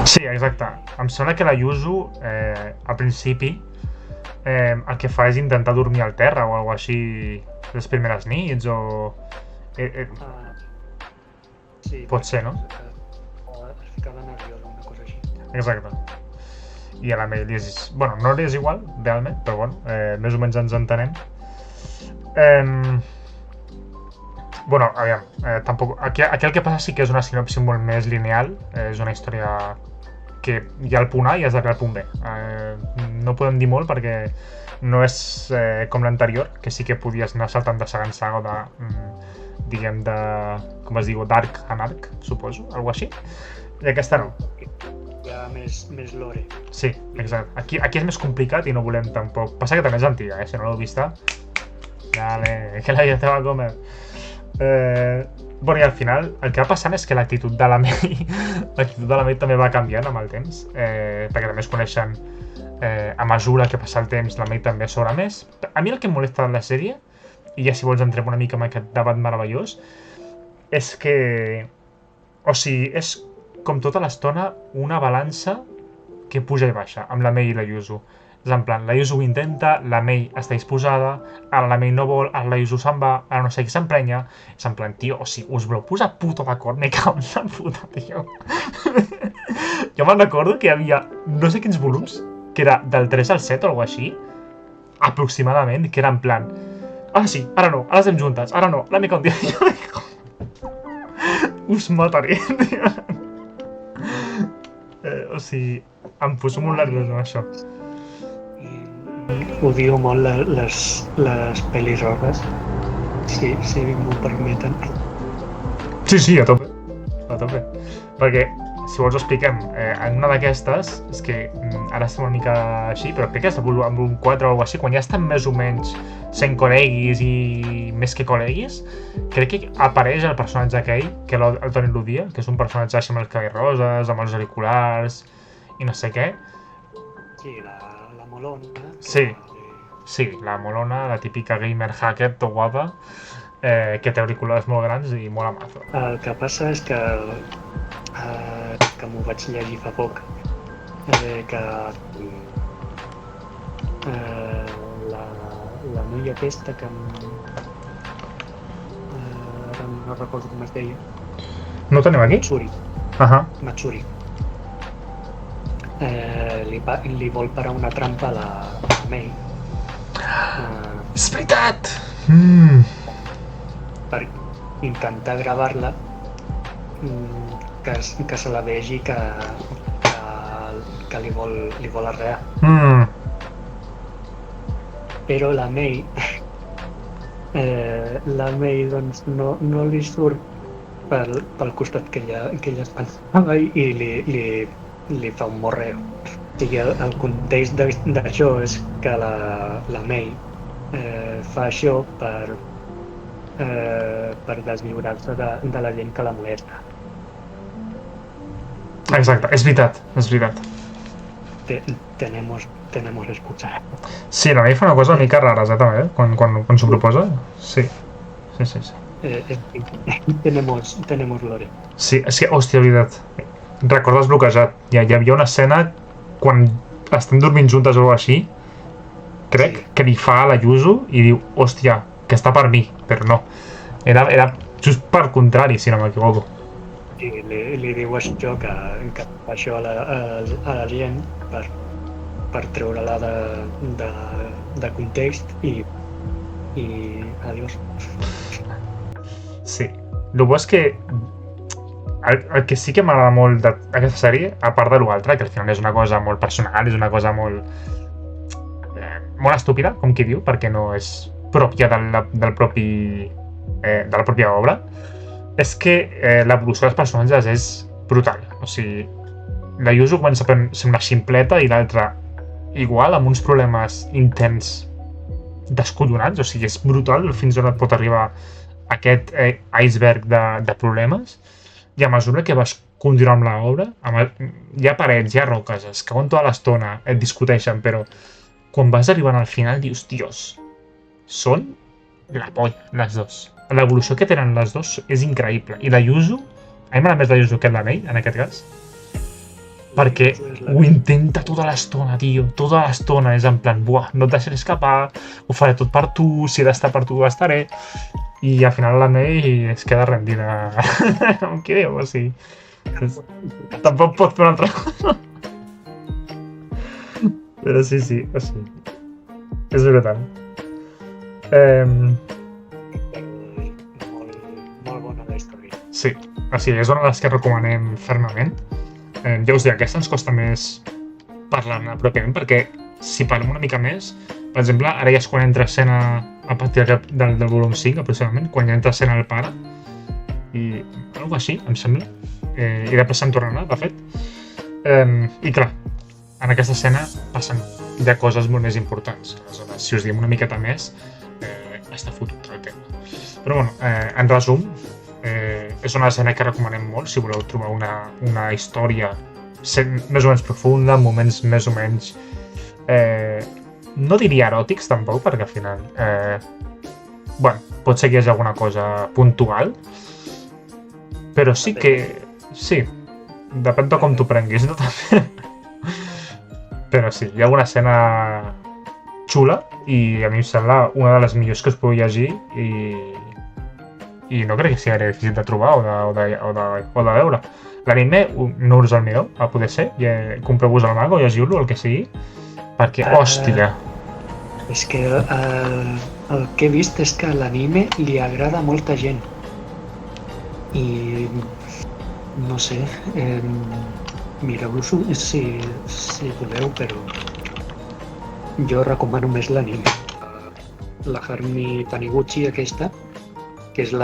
Sí, exacte. Em sembla que la Yuzu, al principi, el que fa és intentar dormir al terra o alguna així les primeres nits, o... Sí, pot ser, no? Es ficava nerviosa, una cosa així. Exacte. I a la Mei li és... Bueno, no li és igual, realment, però bueno, més o menys ens entenem. Bueno, aviam, tampoc... Aquí el que passa sí que és una sinopsi molt més lineal, és una història que hi ha el punt A i has d'arribar al punt B. No podem dir molt perquè no és com l'anterior, que sí que podies anar saltant de saga en saga o de, diguem, de... com es diu, d'arc en arc, suposo, alguna així. I aquesta no. Hi ha més lore. Sí, exacte. Aquí és més complicat i no volem tampoc... Passa que també és antiga, si no l'heu vista... Dale, que la vida te va a comer. Bueno, i al final el que va passant és que l'actitud de la Mei també va canviant amb el temps, perquè també es coneixen a mesura que passa el temps, la Mei també s'obre més. A mi el que em molesta de la sèrie, i ja si vols entrem una mica en aquest debat meravellós, és que, o sigui, és com tota l'estona una balança que puja i baixa amb la Mei i la Yuzu. És en plan, la Yuzu ho intenta, la Mei està disposada, ara la Mei no vol, ara la Yuzu se'n va, ara no sé qui s'emprenya. És en plan, tio, o sigui, us voleu posar puto d'acord, me cago en la puta, tio. Jo me'n recordo que hi havia no sé quins volums, que era del 3 al 7 o alguna així, aproximadament, que era en plan, ara sí, ara no, ara estem juntes, ara no, la Mei continua. Us mataré, tio. O sigui, em poso molt nerviós amb això. Odio molt les pel·lis rogues, si m'ho permeten. Sí, a tope. Perquè, si vols ho expliquem, en una d'aquestes, és que ara estem una mica així, però crec que és amb un 4 o alguna així, quan ja estan més o menys sent col·leguis i més que col·leguis, crec que apareix el personatge aquell, que el Toni Ludia, que és un personatge així amb els cabells roses, amb els auriculars i no sé què. Sí, la molona. Sí, la molona, la típica gamer hacker, tot guapa, que té auriculars molt grans i molt amazo. El que passa és que m'ho vaig llegir fa poc, que la noia aquesta que ara no recordo com es deia. No ho tenim aquí? Matsuri. Li vol parar una trampa a la Mei. És veritat! Per intentar gravar-la, que se la vegi que li vol arrear. Però la Mei la May doncs, no li surt pel costat que ella es pensava i li fa un morreo. O sigui, el context d'això és que la May fa això per deslliurar-se de la gent que la molesta. Exacte, és veritat, és veritat. Tenemos escuchar. Sí, la May fa una cosa una mica rara, també, quan s'ho proposa. Sí. Tenemos lore. Sí, és que, hòstia, veritat. Recordes bloquejat. Hi havia una escena quan estem dormint juntes o així, crec, que li fa a la Yuzu i diu, hòstia, que està per mi, però no. Era just per contrari, si no m'equivoco. I li diu això, que fa això a la gent per treure-la de context i adiós. Sí. El bo és que el que sí que m'agrada molt d'aquesta sèrie, a part de l'altre, que al final és una cosa molt personal, és una cosa molt estúpida, com qui diu, perquè no és pròpia de la pròpia obra, és que l'evolució dels personatges és brutal. O sigui, la Yuzu comença a ser una ximpleta i l'altra igual, amb uns problemes intens descollonats. O sigui, és brutal fins on et pot arribar aquest iceberg de problemes. I a mesura que vas continuar amb l'obra, hi ha parets, hi ha roques, es cauen tota l'estona, et discuteixen, però quan vas arribant al final dius, dios, són la polla, les dos. L'evolució que tenen les dos és increïble. I la Yuzu, a mi m'agrada més la Yuzu que la May, en aquest cas, perquè ho intenta tota l'estona, tio. Tota l'estona és en plan, buah, no et deixaré escapar, ho faré tot per tu, si he d'estar per tu, estaré. I al final la May es queda rendida. Com qui diu, o sigui. Tampoc pot fer una altra cosa. Però sí, o sigui. És brutal. Molt bona la història. Sí, o sigui, és una de les que recomanem fermament. Ja us dic, aquesta ens costa més parlar-ne pròpiament, perquè si parlem una mica més, per exemple, ara ja és quan entra escena a partir del volum 5, aproximadament, quan ja entra escena el pare, i alguna cosa així, em sembla, i després se'n tornarà, de fet. I clar, en aquesta escena passen ja coses molt més importants. Aleshores, si us diem una miqueta més, està fotut el tema. Però bueno, en resum, és una escena que recomanem molt si voleu trobar una història més o menys profunda, moments més o menys no diria eròtics tampoc, perquè al final pot ser que hi hagi alguna cosa puntual, però sí que sí, depèn de com t'ho prenguis, no? També. Però sí, hi ha alguna escena xula i a mi em sembla una de les millors que us podeu llegir i no crec que sigui gaire difícil de trobar o de veure. L'anime no us el mireu, a poder ser, compreu-vos el manga o llegiu-lo, el que sigui, perquè, hòstia! És que el que he vist és que l'anime li agrada a molta gent. I no sé, mireu-lo si voleu, però jo recomano més l'anime. La Harumi Taniguchi aquesta, que és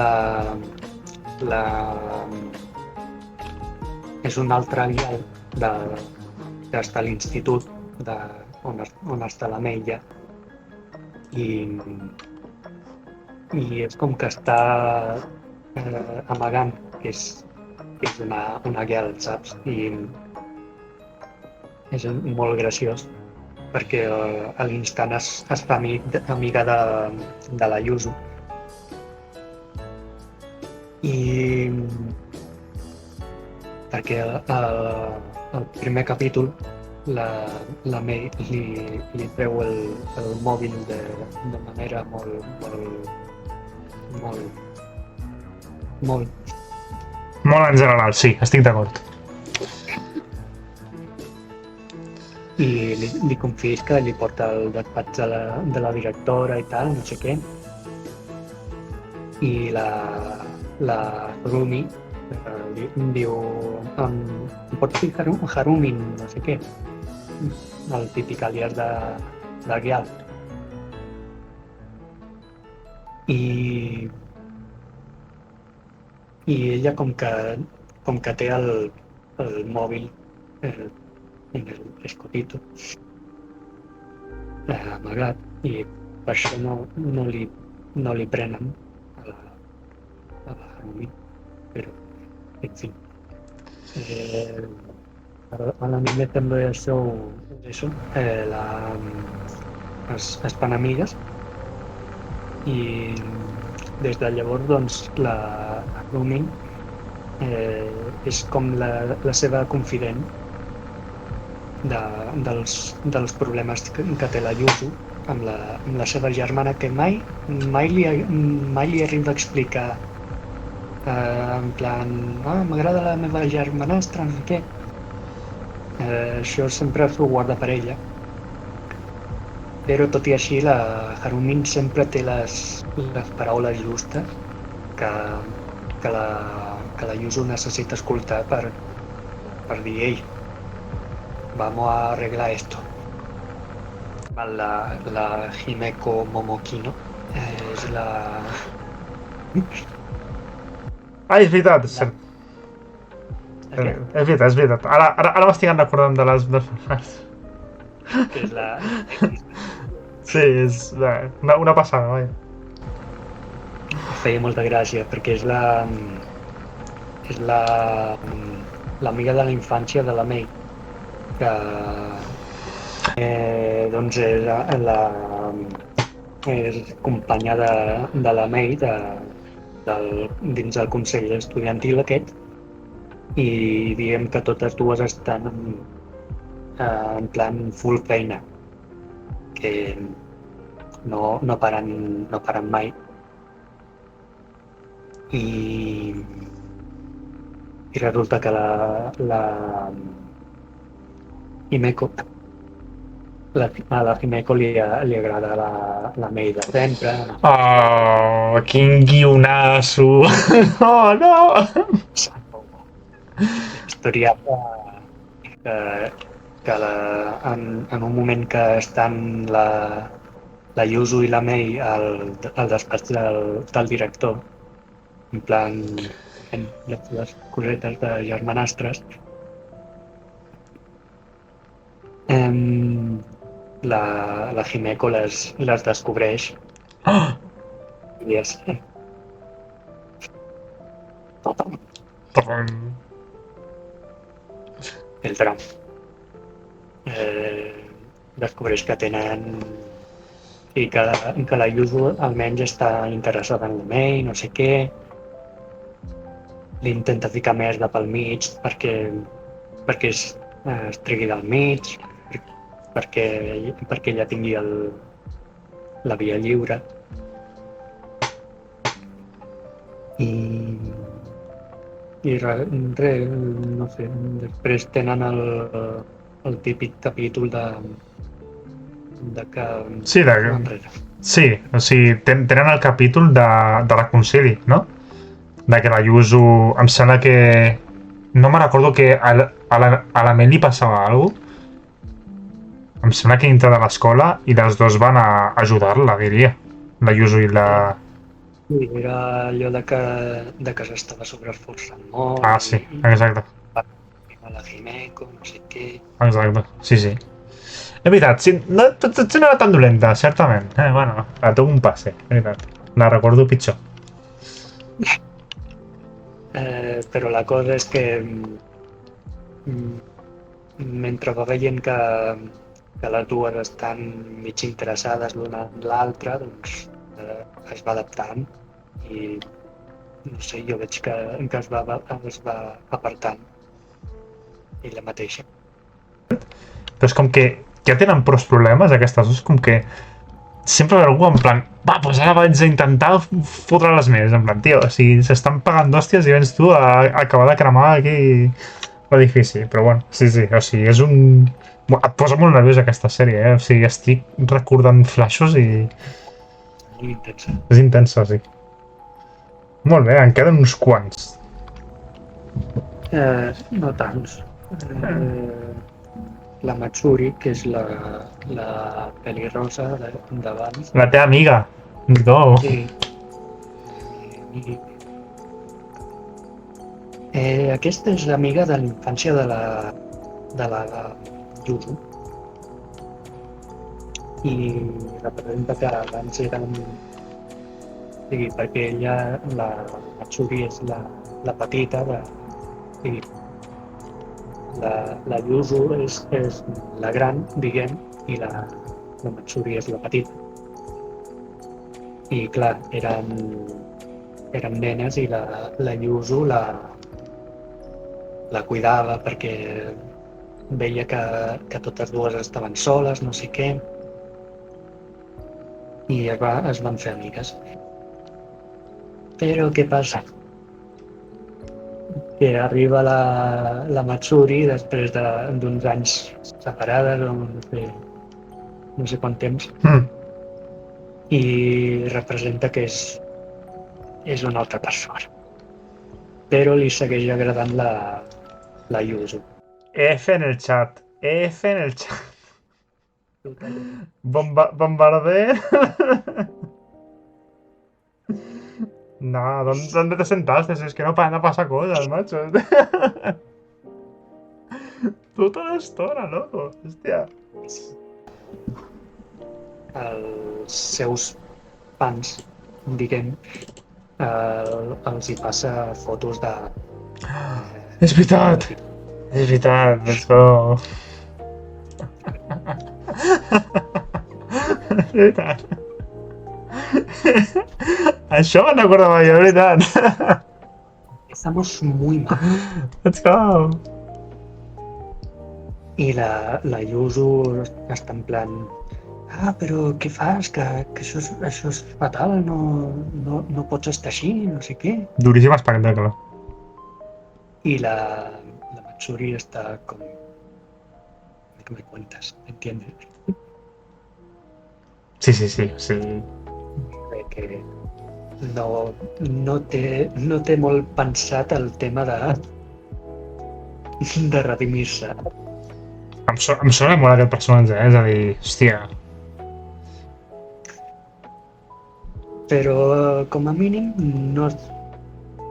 és un altre guial que està a l'institut on està la Meia i és com que està amagant que és una guial, saps? I és molt graciós perquè a l'instant es fa amiga de la Yuzu i perquè el primer capítol la May li treu el mòbil de manera molt en general, sí, estic d'acord. I li confisca, li porta el despatx de la directora i tal, no sé què. I la Harumi diu, em pots dir Harumi, no sé què, el típic alias de Gyal. i ella com que té el mòbil en l'escotito amagat i per això no li prenen a la Harumi, però en fi. L'anime també això, es fan amigues i des de llavors doncs la Harumi és com la seva confident dels problemes que té la Yuzu amb la seva germana, que mai li arriba a explicar en plan, m'agrada la meva germanastra, no sé què. Això sempre s'ho guarda per ella. Però tot i així la Harumin sempre té les paraules justes que la Yuzu necessita escoltar per dir, ei, vamos a arreglar esto. La Himeko Momokino és la... És veritat, és cert. És veritat. Ara m'estic recordant de les persones. Que és la... Sí, és una passada, vaja. Feia molta gràcia, perquè és l'amiga de la infància de la Mei, que doncs és companya de la Mei dins del consell estudiantil aquest, i diguem que totes dues estan en plan full feina, que no paren mai. I resulta que la Himeko a la Himeko li agrada la Mei de sempre. Oh, quin guionasso! No! Història que en un moment que estan la Yuzu i la Mei al despatx del director, en plan fent les cosetes de germanastres, la Himeko les descobreix i és el tram. Descobreix que tenen i que la Yuzu almenys està interessada en la Mei, no sé què. L'intenta ficar merda pel mig perquè es tregui del mig, perquè ella tingui la via lliure. I res, no sé, després tenen el típic capítol de que... Sí, o sigui, tenen el capítol de reconcili, no? De que la Yuzu... Em sembla que... No me recordo que a la Mei li passava alguna cosa. Em sembla que entra de l'escola i els dos van a ajudar-la, diria. La Yuzu i la... Sí, era allò de que s'estava sobreesforçant molt. Sí, exacte. A la Himeko, no sé què... Exacte, sí. És veritat, sí, potser no era tan dolenta, certament. Bueno, la tinc un passe, és veritat. La recordo pitjor. Però la cosa és que mentre va veient que les dues estan mig interessades l'una en l'altra, doncs es va adaptant i no sé, jo veig que es va apartant ella mateixa. Però és com que ja tenen prou problemes aquestes dues, com que sempre ve algú en plan, doncs ara vaig a intentar fotre-les més, en plan, tio, o sigui, s'estan pagant d'hòsties i vens tu a acabar de cremar aquí l'edifici, però bueno, sí, o sigui, és un... Et posa molt nerviós aquesta sèrie, o sigui, estic recordant flashes i... Intensa. És intensa, sí. Molt bé, en queden uns quants. No tants. La Matsuri, que és la pelirrosa d'abans. La teva amiga. No. Sí, I... aquesta és amiga de la infància de la Yuzu. I representa que abans eren... O sigui, perquè ella, la Matsuri és la petita, la Yuzu és la gran, diguem, i la Matsuri és la petita. I clar, eren nenes i la Yuzu la cuidava perquè veia que totes dues estaven soles, no sé què, i es van fer amigues. Però què passa? Que arriba la Matsuri després d'uns anys separades o no sé quant temps, i representa que és una altra persona. Però li segueix agradant la Yuzu. F en el chat. F en el chat. Bombardeé. No, ¿dónde te sentaste? Si es que no pasa cosas, macho. Tota l'estona, loco. Hòstia. Els seus fans, diguem, els hi passa fotos de... És veritat! És veritat, let's go! És veritat! Això me'n recordava jo, és veritat! Estamos muy mal. Let's go! I la Yuzu està en plan... però què fas? Que això és fatal, no pots estar així, no sé què. Duríssim espectacle. Y la Matsuri está como... ¿Qué me cuentas? ¿Entiendes? Sí. Que no té molt pensat el tema de redimir-se. Em sona molt aquest personatge, és a dir, hòstia. Però com a mínim no...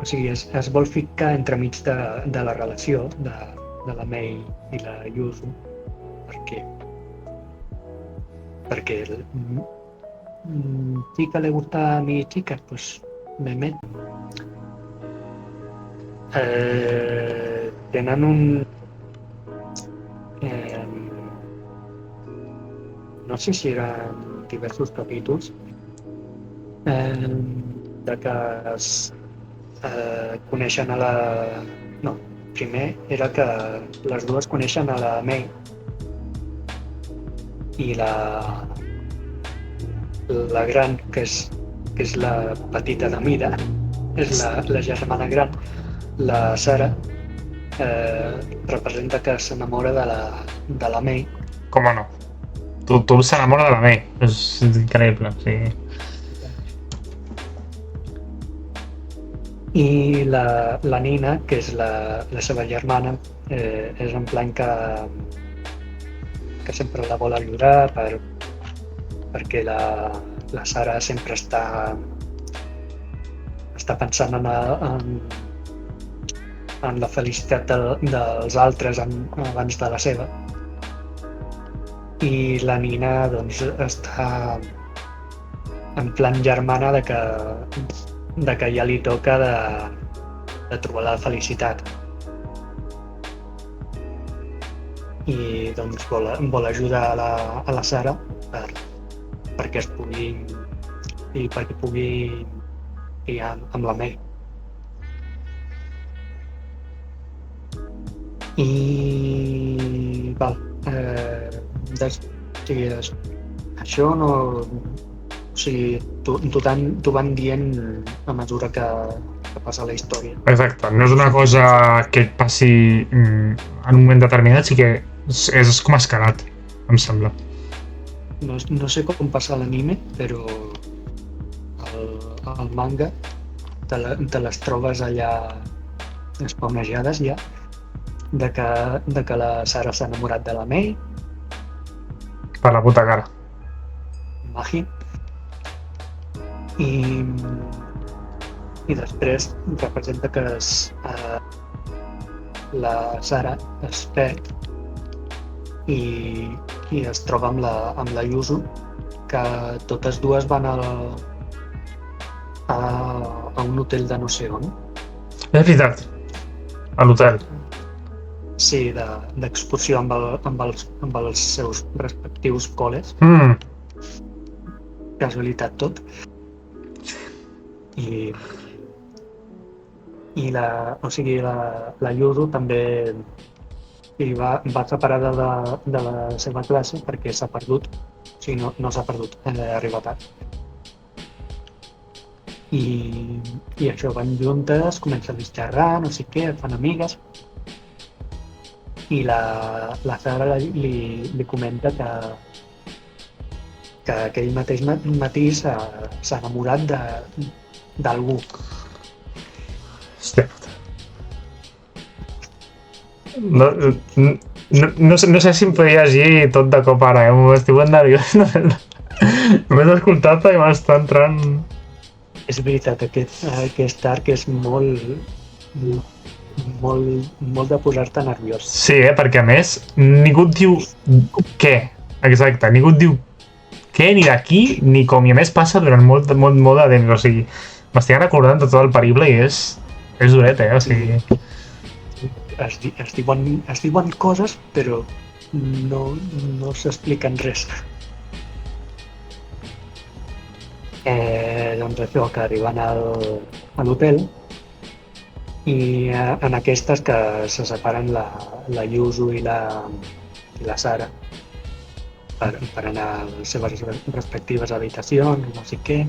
O sigui, es vol ficar entremig de la relació de la Mei i la Yuzu, perquè chica le gusta a mi chica, pues me meto. Tenen no sé si eren diversos capítols de que coneixen a la... No, primer era que les dues coneixen a la Mei i la gran, que és la petita de mida, és la germana gran, la Sara, representa que s'enamora de la Mei. Com no? Tothom s'enamora de la Mei, és increïble, sí. I la Nina, que és la seva germana, és en plan que sempre la vol ajudar perquè la Sara sempre està pensant en la felicitat dels altres abans de la seva. I la Nina doncs està en plan germana de que ja li toca de trobar la felicitat. I doncs vol ajudar a la Sara perquè pugui ir amb la Mei. I això no... O sigui, t'ho van dient a mesura que passa la història. Exacte, no és una cosa que et passi en un moment determinat, sí que és com escalat, em sembla. No sé com passa l'anime, però el manga te les trobes allà espawnejades ja, de que la Sara s'ha enamorat de la Mei. Per la puta cara. Imagina't. i després representa que la Sara es perd i es troba amb la Yuzu, que totes dues van a un hotel de no sé on. És veritat. A l'hotel. Sí, d'excursió amb els seus respectius col·les. Casualitat tot. I la Yuzu també va separada de la seva classe perquè s'ha perdut. O sigui, no s'ha perdut, ha arribat tard. I això, van juntes, comencen a xerrar, no sé què, fan amigues. I la Sara li comenta que aquell mateix matí s'ha enamorat d'algú. Hòstia puta. No sé si em podia llegir tot de cop ara, m'estic molt nerviós. Només he escoltat i m'està entrant... És veritat, aquest arc és molt de posar-te nerviós. Sí, perquè a més ningú et diu què, exacte, ningú et diu què, ni d'aquí, ni com, i a més passa durant molt de temps, o sigui, m'estic recordant de tot el perible i és duret, o sigui... Es diuen coses, però no s'expliquen res. Doncs això, que arriben a l'hotel i en aquestes que se separen la Yuzu i la Sara per anar a les seves respectives habitacions, no sé què,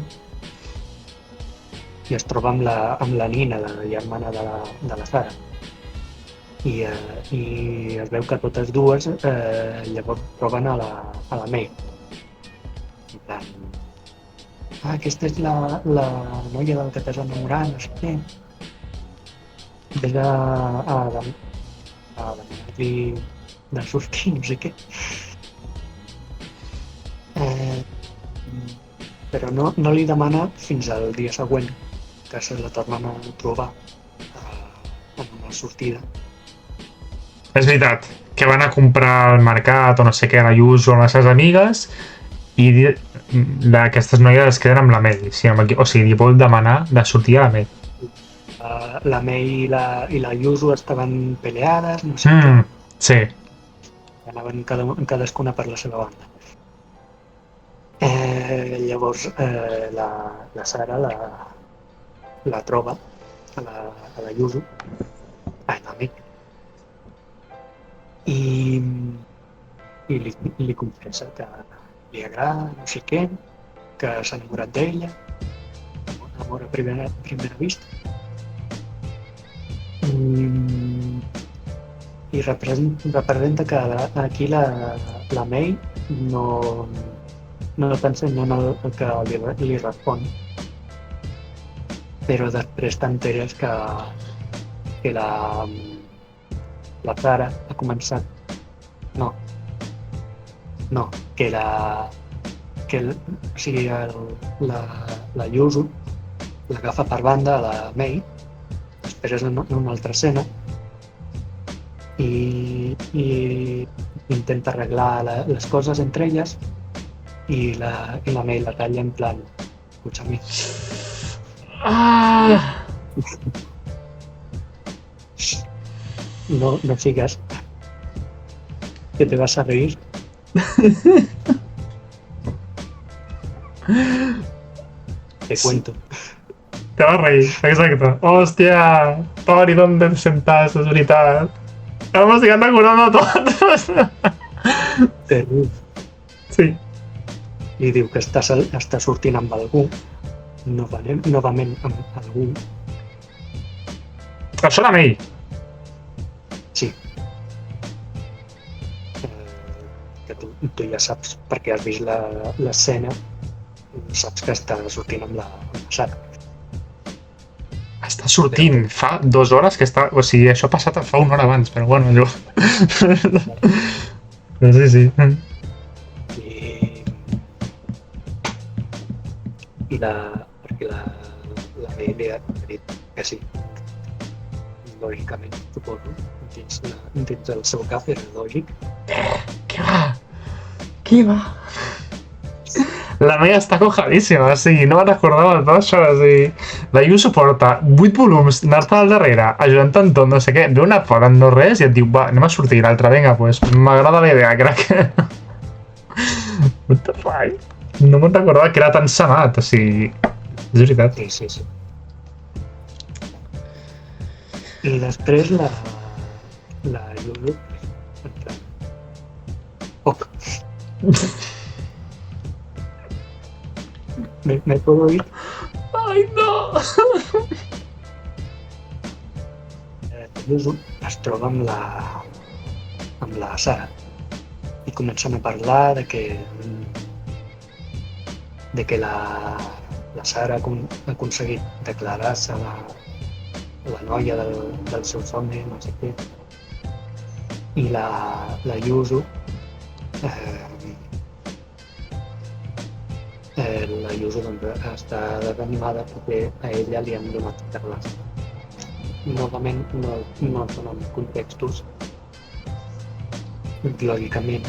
i es troba amb la Nina, la germana de la Sara. I es veu que totes dues llavors troben a la Mei. En plan, aquesta és la noia de la que t'has enamorat, no sé què. Vés a demanar-li de sortir, no sé què. Però no li demana fins al dia següent, que se la tornen a trobar en una sortida. És veritat, que van a comprar al mercat o no sé què, a la Yuzu amb les seves amigues i aquestes noies es queden amb la Mei, o sigui, li pot demanar de sortir a la Mei. La Mei i la Yuzu estaven peleades, no sé què. Sí. Anaven cadascuna per la seva banda. Llavors la Sara la troba a la Yuzu, a la Mei, i li confessa que li agrada, no sé què, que s'ha enamorat d'ella, amor a primera vista. I representa que aquí la Mei no t'ensenya el que li respon, però després t'enteres que la Sara ha començat... No, que la Yuzu l'agafa per banda a la Mei, després en una altra escena, i intenta arreglar les coses entre elles, i la Mei la talla en plan, escúchame. No sigas, que te vas a reír. Te cuento. Te vas a reír, exacte. Hòstia, Tori, ¿dónde te sentaste? És veritat. M'estic recordant de tot. Sí. I diu que està sortint amb algú, novament amb algú. Això la Mei. Sí. Que tu ja saps, perquè has vist l'escena, saps que està sortint amb la Sara. Està sortint, fa 2 hores que està... O sigui, això ha passat fa 1 hora abans, però bueno, allò... Però sí. Perquè la ell li ha dit que sí. Lògicament, suposo, dins el seu cap era lògic. Què va? Què va? La Mei està cojadíssima, o sigui, no me'n recordava de tot això, o sigui, la Yusu porta 8 volums, anar-te al darrere, ajudant-te en tot, no sé què, ve una fora en no res i et diu, va, anem a sortir l'altra, vinga, pues, m'agrada la idea, crac. What the fuck? No me'n recordava que era tan sanat, o sigui, és veritat. Sí. I després la Yuzu, en plan, ok. ¿Me puedo ir? Ai, no! Yuzu es troba amb la Sara i comencen a parlar de que la Sara ha aconseguit declarar-se la noia del seu somni, no sé què, i la Yuzu la Yuzu està desanimada perquè a ella li han donat perles. Novament no donen contextos, lògicament,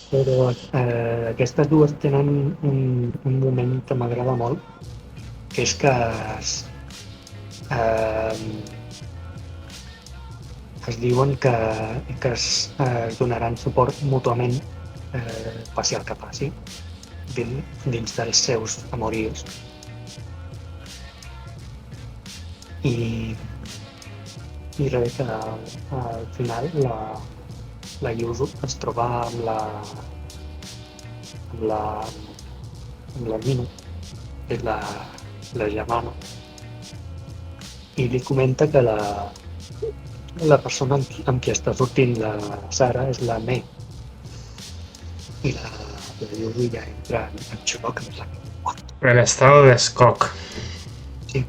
però aquestes dues tenen un moment que m'agrada molt, que és que es diuen que es donaran suport mútuament, passi el que passi, dins dels seus amoríos. I res, que al final la Yuzu es troba amb la Nino, que és la germana, i li comenta que la persona amb qui està sortint la Sara és la Mei. I la Yuzu ja entra en xoc, en plan, what? El estado de shock. Sí.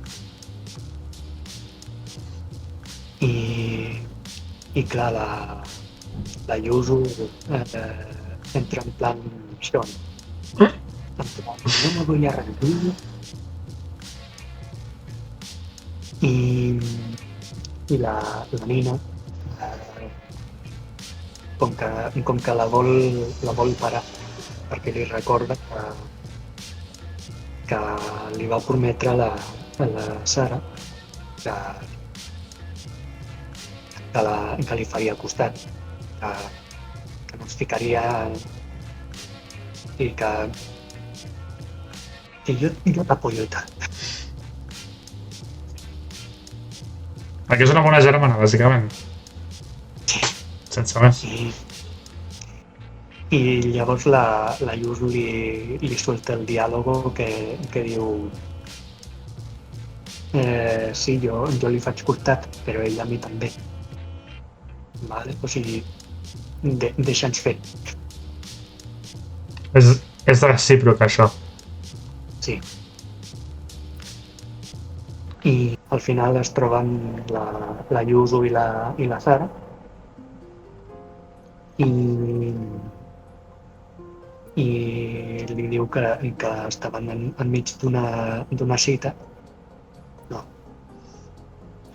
I clar, la Yuzu entra en plan Sean. En plan, no me voy a rendir. I la Nina, com que la vol parar, perquè li recorda que li va prometre a la Sara que li faria costat, que no es ficaria i que jo t'apoyo i tal. Aquí és una bona germana, bàsicament. Sense més. I llavors la Yuzu li suelta el diàlogo que diu sí, jo li faig costat, però ell a mi també. Vale? O sigui, deixa'ns fer. És recíproc, això. Sí. I al final es troben la Yuzu i la Sara i li diu que estaven enmig d'una cita. No.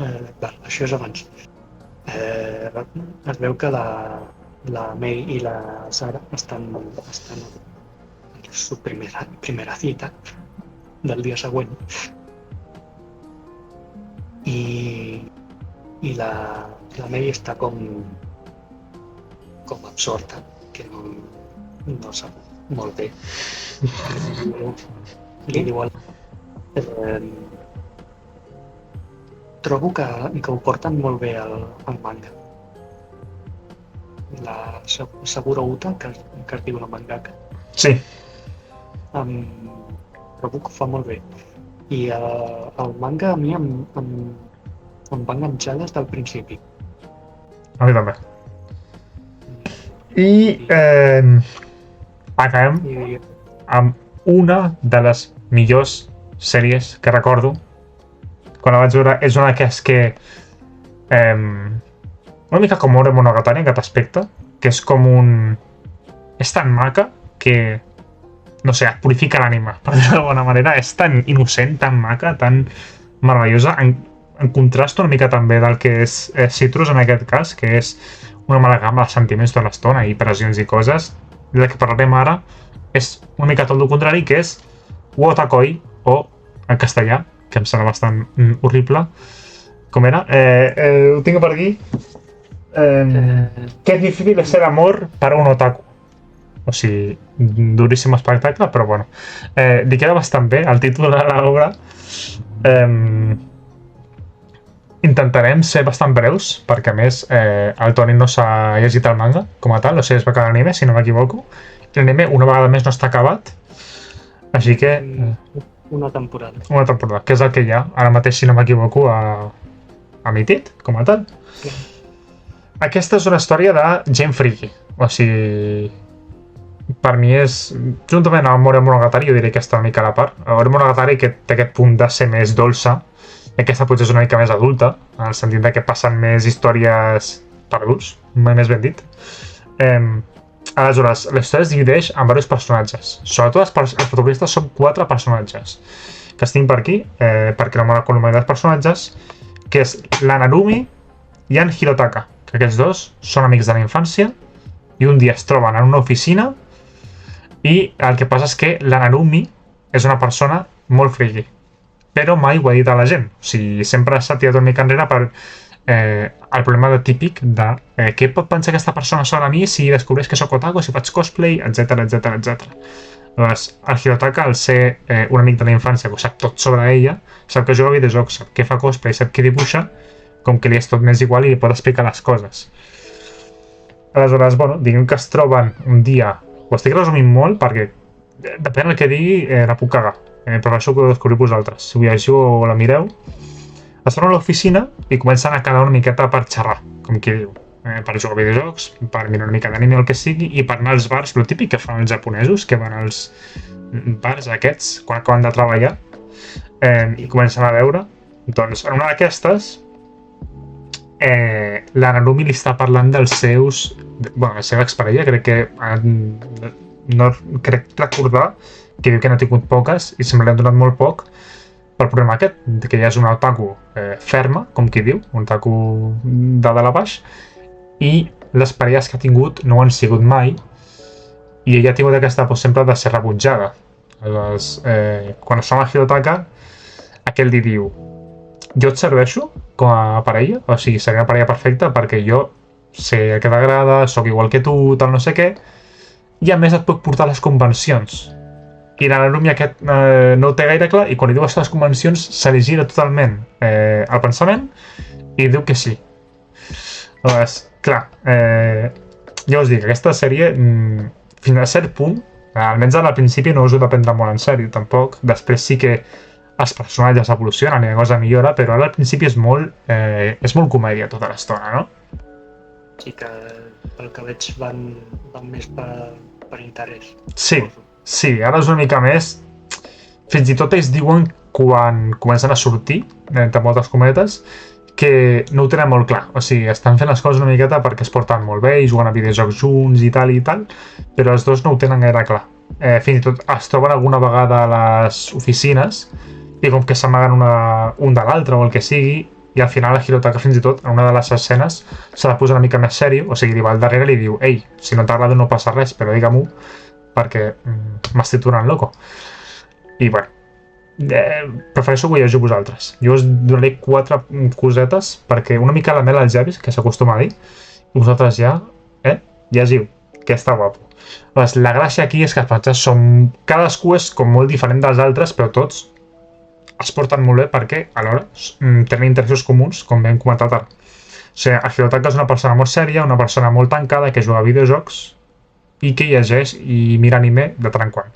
Això és abans. Es veu que la Mei i la Sara estan en su primera cita del dia següent. I la Mei està com absorta, que no sap molt bé. Li diu trobo que ho porten molt bé al manga. La Saburo Uta, que es diu la mangaka. Sí. Trobo que ho fa molt bé. I el manga a mi em va enganxar des del principi. A mi també. I acabem amb una de les millors sèries que recordo. Quan la vaig veure, és una d'aquestes que una mica com Ore Monogatari en aquest aspecte, que és com és tan maca que no sé, et purifica l'ànima, per dir-ho d'alguna manera. És tan innocent, tan maca, tan meravellosa, en contrast una mica també del que és Citrus en aquest cas, que és una amalgama de sentiments tota l'estona i pressions i coses. La que parlarem ara és una mica tot el contrari, que és Wotakoi, o en castellà, que em sembla bastant horrible. Com era? Ho tinc per aquí. Que és difícil ser amor para un otaku. O sigui, duríssim espectacle, però bueno. Li queda bastant bé el títol de l'obra. Intentarem ser bastant breus, perquè a més el Toni no s'ha llegit el manga com a tal, o sigui, es va quedar l'anime, si no m'equivoco. L'anime una vegada més no està acabat, així que... Una temporada. Una temporada, que és el que hi ha, ara mateix, si no m'equivoco, a Mitit, com a tal. Sí. Aquesta és una història de gent friki, o sigui... Per mi és, juntament amb Ore Monogatari, jo diré que està una mica a la part. Ore Monogatari que té aquest punt de ser més dolça, i aquesta potser és una mica més adulta, en el sentit que passen més històries per adults, més ben dit. Aleshores, la història es divideix en diversos personatges. Sobretot els protagonistes són 4 personatges, que estic per aquí, perquè no m'agrada com dels personatges, que és la Narumi i en Hirotaka, que aquests dos són amics de la infància, i un dia es troben en una oficina. I el que passa és que la Narumi és una persona molt friki, però mai ho ha dit a la gent. O sigui, sempre s'ha tirat una mica enrere per el problema típic de què pot pensar aquesta persona sobre mi si descobreix que sóc otaku, si faig cosplay, etc etc etc. Llavors, el Hirotaka, al ser un amic de la infància que ho sap tot sobre ella, sap que juga a videojocs, sap què fa cosplay, sap què dibuixa, com que li és tot més igual i li pot explicar les coses. Aleshores, bueno, diguem que es troben un dia. Ho estic resumint molt perquè, depèn del que digui, la puc cagar. Prefereixo que ho descobriu vosaltres. Si ho llegiu o la mireu, es troben a l'oficina i comencen a quedar una miqueta per xerrar, com qui diu. Per jugar a videojocs, per mirar una mica d'anime o el que sigui, i per anar als bars, el típic que fan els japonesos, que van als bars aquests, quan acaben de treballar, i comencen a veure. Doncs, en una d'aquestes, la Narumi li està parlant dels seus... Bueno, la seva exparella, crec que... No crec recordar que diu que no ha tingut poques i sempre li han donat molt poc pel problema aquest, que ja és una otaku ferma, com qui diu, un otaku de dalt a baix, i les parelles que ha tingut no ho han sigut mai i ella ha tingut aquesta por sempre de ser rebutjada. Aleshores, quan es fa amb Hirotaka, aquell li diu: jo et serveixo com a parella, o sigui, seré una parella perfecta perquè jo sé el que t'agrada, sóc igual que tu, tal no sé què, i a més et puc portar a les convencions. I la Narumi aquest no ho té gaire clar i quan li diu això a les convencions se li gira totalment el pensament i diu que sí. Aleshores, clar, ja us dic, aquesta sèrie fins a cert punt, almenys al principi no us ho he de prendre molt en sèrio tampoc, després sí que els personatges evolucionen i la cosa millora, però ara al principi és molt comèdia tota l'estona, no? Sí que pel que veig van més per interès. Sí, ara és una mica més... Fins i tot ells diuen quan comencen a sortir, entre moltes cometes, que no ho tenen molt clar. O sigui, estan fent les coses una miqueta perquè es porten molt bé i juguen a videojocs junts i tal, però els dos no ho tenen gaire clar. Fins i tot es troben alguna vegada a les oficines i com que s'amaguen un de l'altre o el que sigui, i al final la Hirotaka fins i tot en una de les escenes s'ha de posar una mica més sèrio, o sigui, li va al darrere i li diu: ei, si no t'agrada no passa res, però digue-m'ho perquè m'estic tornant loco. I bueno, prefereixo que ho llegiu vosaltres. Jo us donaré 4 cosetes perquè una mica la mel als llavis, que s'acostuma a dir, i vosaltres ja, llegiu, que està guapo. Doncs la gràcia aquí és que els personatges són... Cadascú és com molt diferent dels altres, però tots es porten molt bé perquè alhora tenen interessos comuns, com vam comentar ara. O sigui, el Hirotaka és una persona molt sèria, una persona molt tancada que juga a videojocs i que llegeix i mira anime de tant en quant.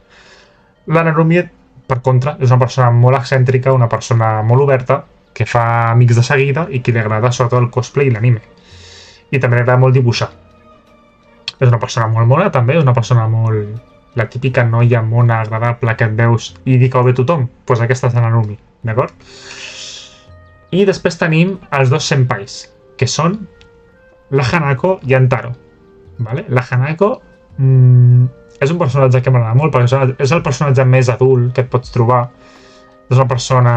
La Narumi, per contra, és una persona molt excèntrica, una persona molt oberta, que fa amics de seguida i que li agrada sobretot el cosplay i l'anime. I també li agrada molt dibuixar. És una persona molt mona, també, és una persona molt... La típica noia mona agradable que et veus i dic que ho ve tothom, doncs aquesta és la Narumi, d'acord? I després tenim els dos senpais, que són la Hanako i en Taro. Vale? La Hanako És un personatge que m'agrada molt, perquè és el personatge més adult que et pots trobar. És una persona...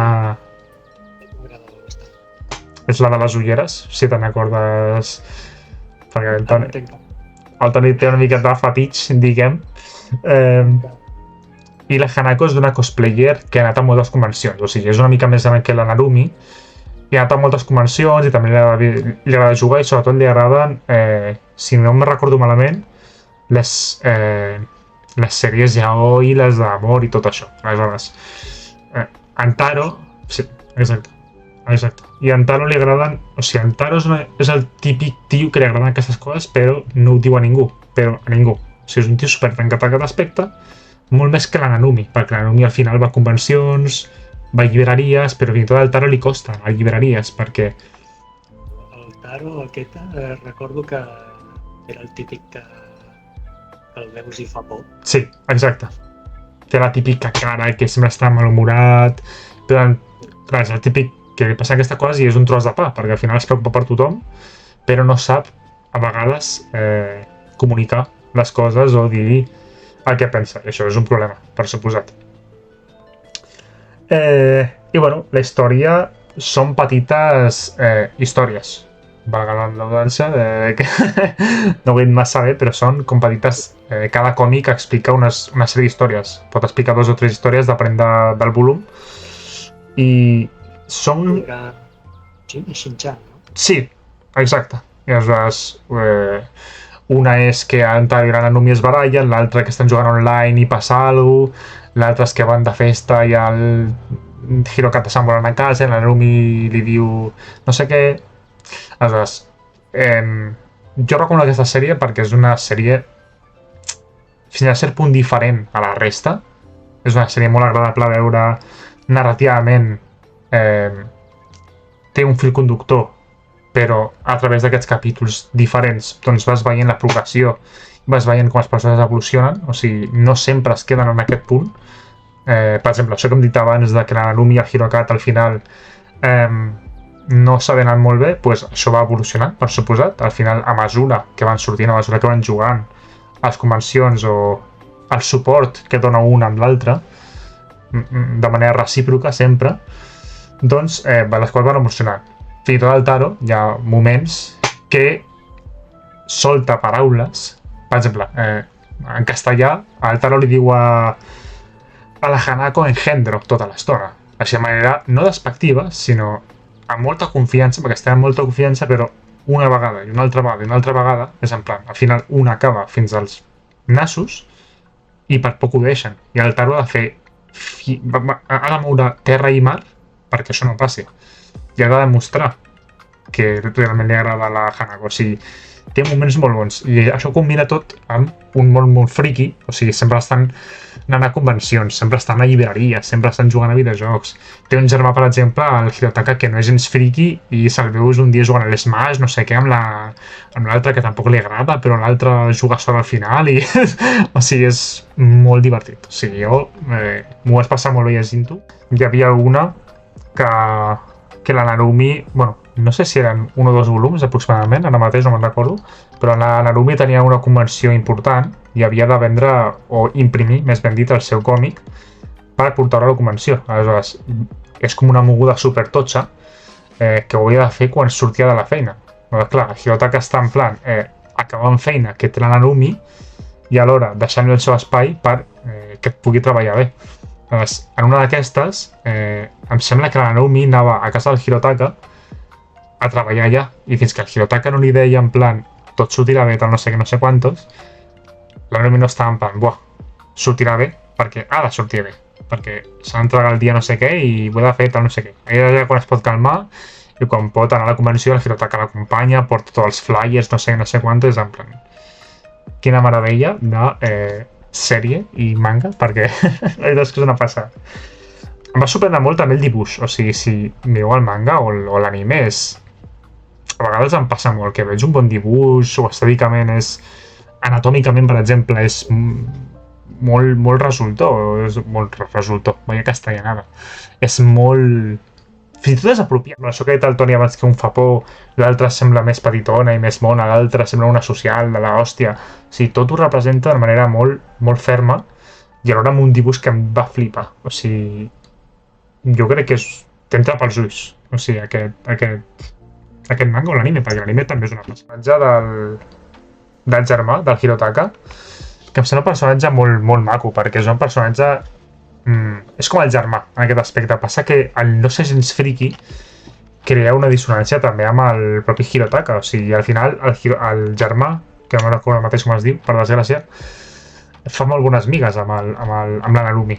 M'agrada bastant. És la de les ulleres, si te'n recordes, perquè el Toni té una miqueta de fatig, diguem. I la Hanako és d'una cosplayer que ha anat a moltes convencions, o sigui, és una mica més gran que la Narumi, i ha anat a moltes convencions i també li agrada jugar i sobretot li agraden, si no me recordo malament, les sèries yaoi, les d'amor i tot això. Aleshores, en Taro... Sí, exacte. I a en Taro li agraden... O sigui, en Taro és el típic tio que li agraden aquestes coses, però no ho diu a ningú. O sigui, és un tio super tancat a aquest aspecte, molt més que la Nanumi, perquè la Nanumi al final va a convencions, va a llibreries, però fins i tot al Taro li costa a llibreries, perquè... El Taro aquest, recordo que era el típic que el veus i fa por. Sí, exacte. Té la típica cara que sempre està malhumorat, però clar, és el típic que li passa aquesta cosa i és un tros de pa, perquè al final es preocupa per tothom, però no sap, a vegades, comunicar les coses o dir el que pensa. I això és un problema, per suposat. I bueno, la història són petites històries. Valga l'audança, que no ho he dit massa bé, però són com petites... cada còmic explica una sèrie d'històries. Pot explicar 2 o 3 històries, depèn del volum. I són... Era Shin-chan, no? Sí, exacte. I aleshores, una és que en Taro i la Nanumi es barallen, l'altra que estan jugant online i passa alguna cosa, l'altra és que van de festa i el Hirokata se'n volen a casa i la Nanumi li diu no sé què. Aleshores, jo recomano aquesta sèrie perquè és una sèrie fins a cert punt diferent a la resta. És una sèrie molt agradable a veure narrativament. Té un fil conductor, però a través d'aquests capítols diferents doncs vas veient la progressió, vas veient com els personatges evolucionen, o sigui, no sempre es queden en aquest punt. Per exemple, això que hem dit abans de que la Nanumi i el Hirokata al final no s'ha anat molt bé, doncs això va evolucionar, per suposat. Al final, a mesura que van sortint, a mesura que van jugant a les convencions o el suport que dona un amb l'altre, de manera recíproca sempre, doncs les coses van evolucionant. Fins i tot al Taro hi ha moments que solta paraules. Per exemple, en castellà, al Taro li diu a la Hanako engendro tota l'estona. Així de manera no despectiva, sinó amb molta confiança, perquè està amb molta confiança, però una vegada i una altra vegada i una altra vegada, és en plan, al final una acaba fins als nassos i per poc ho deixen. I el Taro ha de fer... ha de moure terra i mar perquè això no passi. I ha de demostrar que realment li agrada a la Hanako. O sigui, té moments molt bons. I això combina tot amb un món molt friki. O sigui, sempre estan anant a convencions, sempre estan a llibreries, sempre estan jugant a videojocs. Té un germà, per exemple, el Hirotaka, que no és gens friki i se'l veus un dia jugant a l'Smash, no sé què, amb l'altre que tampoc li agrada, però l'altre juga sol al final i... o sigui, és molt divertit. O sigui, jo m'ho vaig passar molt bé llegint-ho. Hi havia una que la Narumi... Bueno, no sé si eren 1 o 2 volums aproximadament, ara mateix no me'n recordo, però la Narumi tenia una convenció important i havia de vendre o imprimir, més ben dit, el seu còmic per portar-lo a la convenció. Aleshores, és com una moguda supertotxa que ho havia de fer quan sortia de la feina. Però, clar, Hirotaka està en plan acabant feina que té la Narumi i alhora deixant-li el seu espai per que et pugui treballar bé. Aleshores, en una d'aquestes, em sembla que la Narumi anava a casa del Hirotaka a treballar allà, i fins que el Hirotaka no li deia en plan tot sortirà bé, tal no sé què, no sé quantos, la Narumi no estava en plan, buah, sortirà bé, perquè ha de sortir bé, perquè s'ha d'entregar el dia no sé què i ho he de fer tal no sé què. Allà quan es pot calmar i quan pot anar a la convenció, el Hirotaka l'acompanya, porta tots els flyers, no sé quantos, en plan, quina meravella de sèrie i manga, perquè la veritat és que és una passada. Em va sorprendre molt també el dibuix, o sigui, si mireu el manga o l'anime a vegades em passa molt que veig un bon dibuix o estèticament anatòmicament, per exemple, és molt resultó, vaia castellanada, és molt fins i tot és apropiat. Això que ha dit el Toni abans, que un fa por, l'altre sembla més petitona i més mona, l'altre sembla una social de la hòstia. O sigui, tot ho representa de manera molt, molt ferma i alhora amb un dibuix que em va flipar. O sigui, jo crec que t'entra pels ulls. O sigui, aquest manga o l'anime, perquè l'anime també és una personatge del germà, del Hirotaka, que em sembla un personatge molt, molt maco, perquè és un personatge és com el germà en aquest aspecte. Passa que el no ser gens friki crea una dissonància també amb el propi Hirotaka. O sigui, al final el germà, que no recordo el mateix com es diu, per desgràcia, fa molt bones migues amb la Narumi.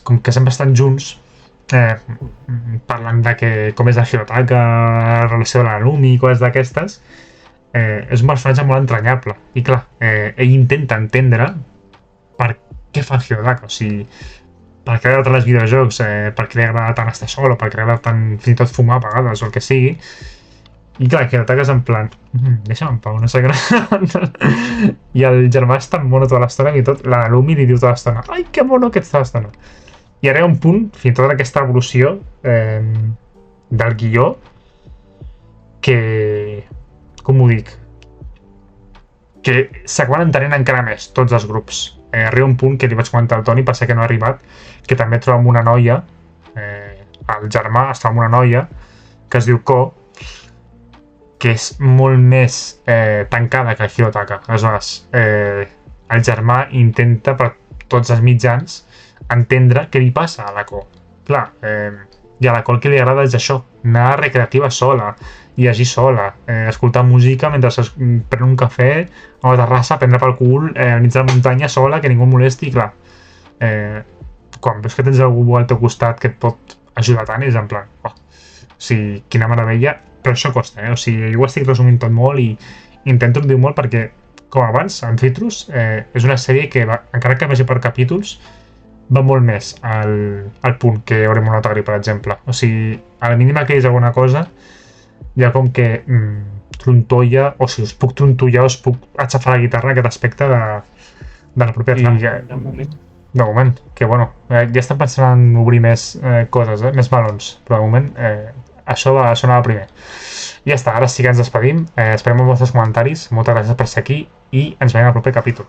Com que sempre estan junts parlant de com és el Hirotaka, la relació de la Narumi i coses d'aquestes. És un personatge molt entranyable. I clar, ell intenta entendre per què fa el Hirotaka. O sigui, per què li agrada tant els videojocs, per què li agrada tant estar sol, o per què li agrada tant fins i tot fumar a vegades, o el que sigui. I clar, que l'ataques en plan, deixa'm en pau, no sé què. I el germà és tan mono tota l'estona i tot, la Narumi li diu tota l'estona, ai, que mono que ets tota l'estona. I ara hi ha un punt, fins i tot aquesta evolució del guió, que, com ho dic, que s'acaben entenent encara més, tots els grups. Arriba un punt que li vaig comentar al Toni, passa que no ha arribat, que també troba amb una noia, el germà està amb una noia, que es diu Ko, que és molt més tancada que el Hirotaka. Aleshores, el germà intenta per tots els mitjans entendre què li passa a la Ko. Clar, i a la Ko el que li agrada és això, anar a recreativa sola, llegir sola, escoltar música mentre pren un cafè a la terrassa, prendre pel cul al mig de la muntanya sola, que ningú molesti, i clar, quan veus que tens algú al teu costat que et pot ajudar tant, és en plan, o sigui, quina meravella, però això costa, o sigui, jo ho estic resumint tot molt i intento dir molt perquè, com abans, en Citrus, és una sèrie que, encara que vagi per capítols, va molt més al punt que Ore Monogatari, per exemple. O sigui, a la mínima que hi hagi alguna cosa, hi ha com que trontolla, o si us puc trontollar, us puc aixafar la guitarra, aquest aspecte de la pròpia trama. De moment, que bueno, ja estem pensant en obrir més coses, més melons, però de moment això va sonar el primer. I ja està, ara sí que ens despedim, esperem els vostres comentaris, moltes gràcies per ser aquí i ens veiem al proper capítol.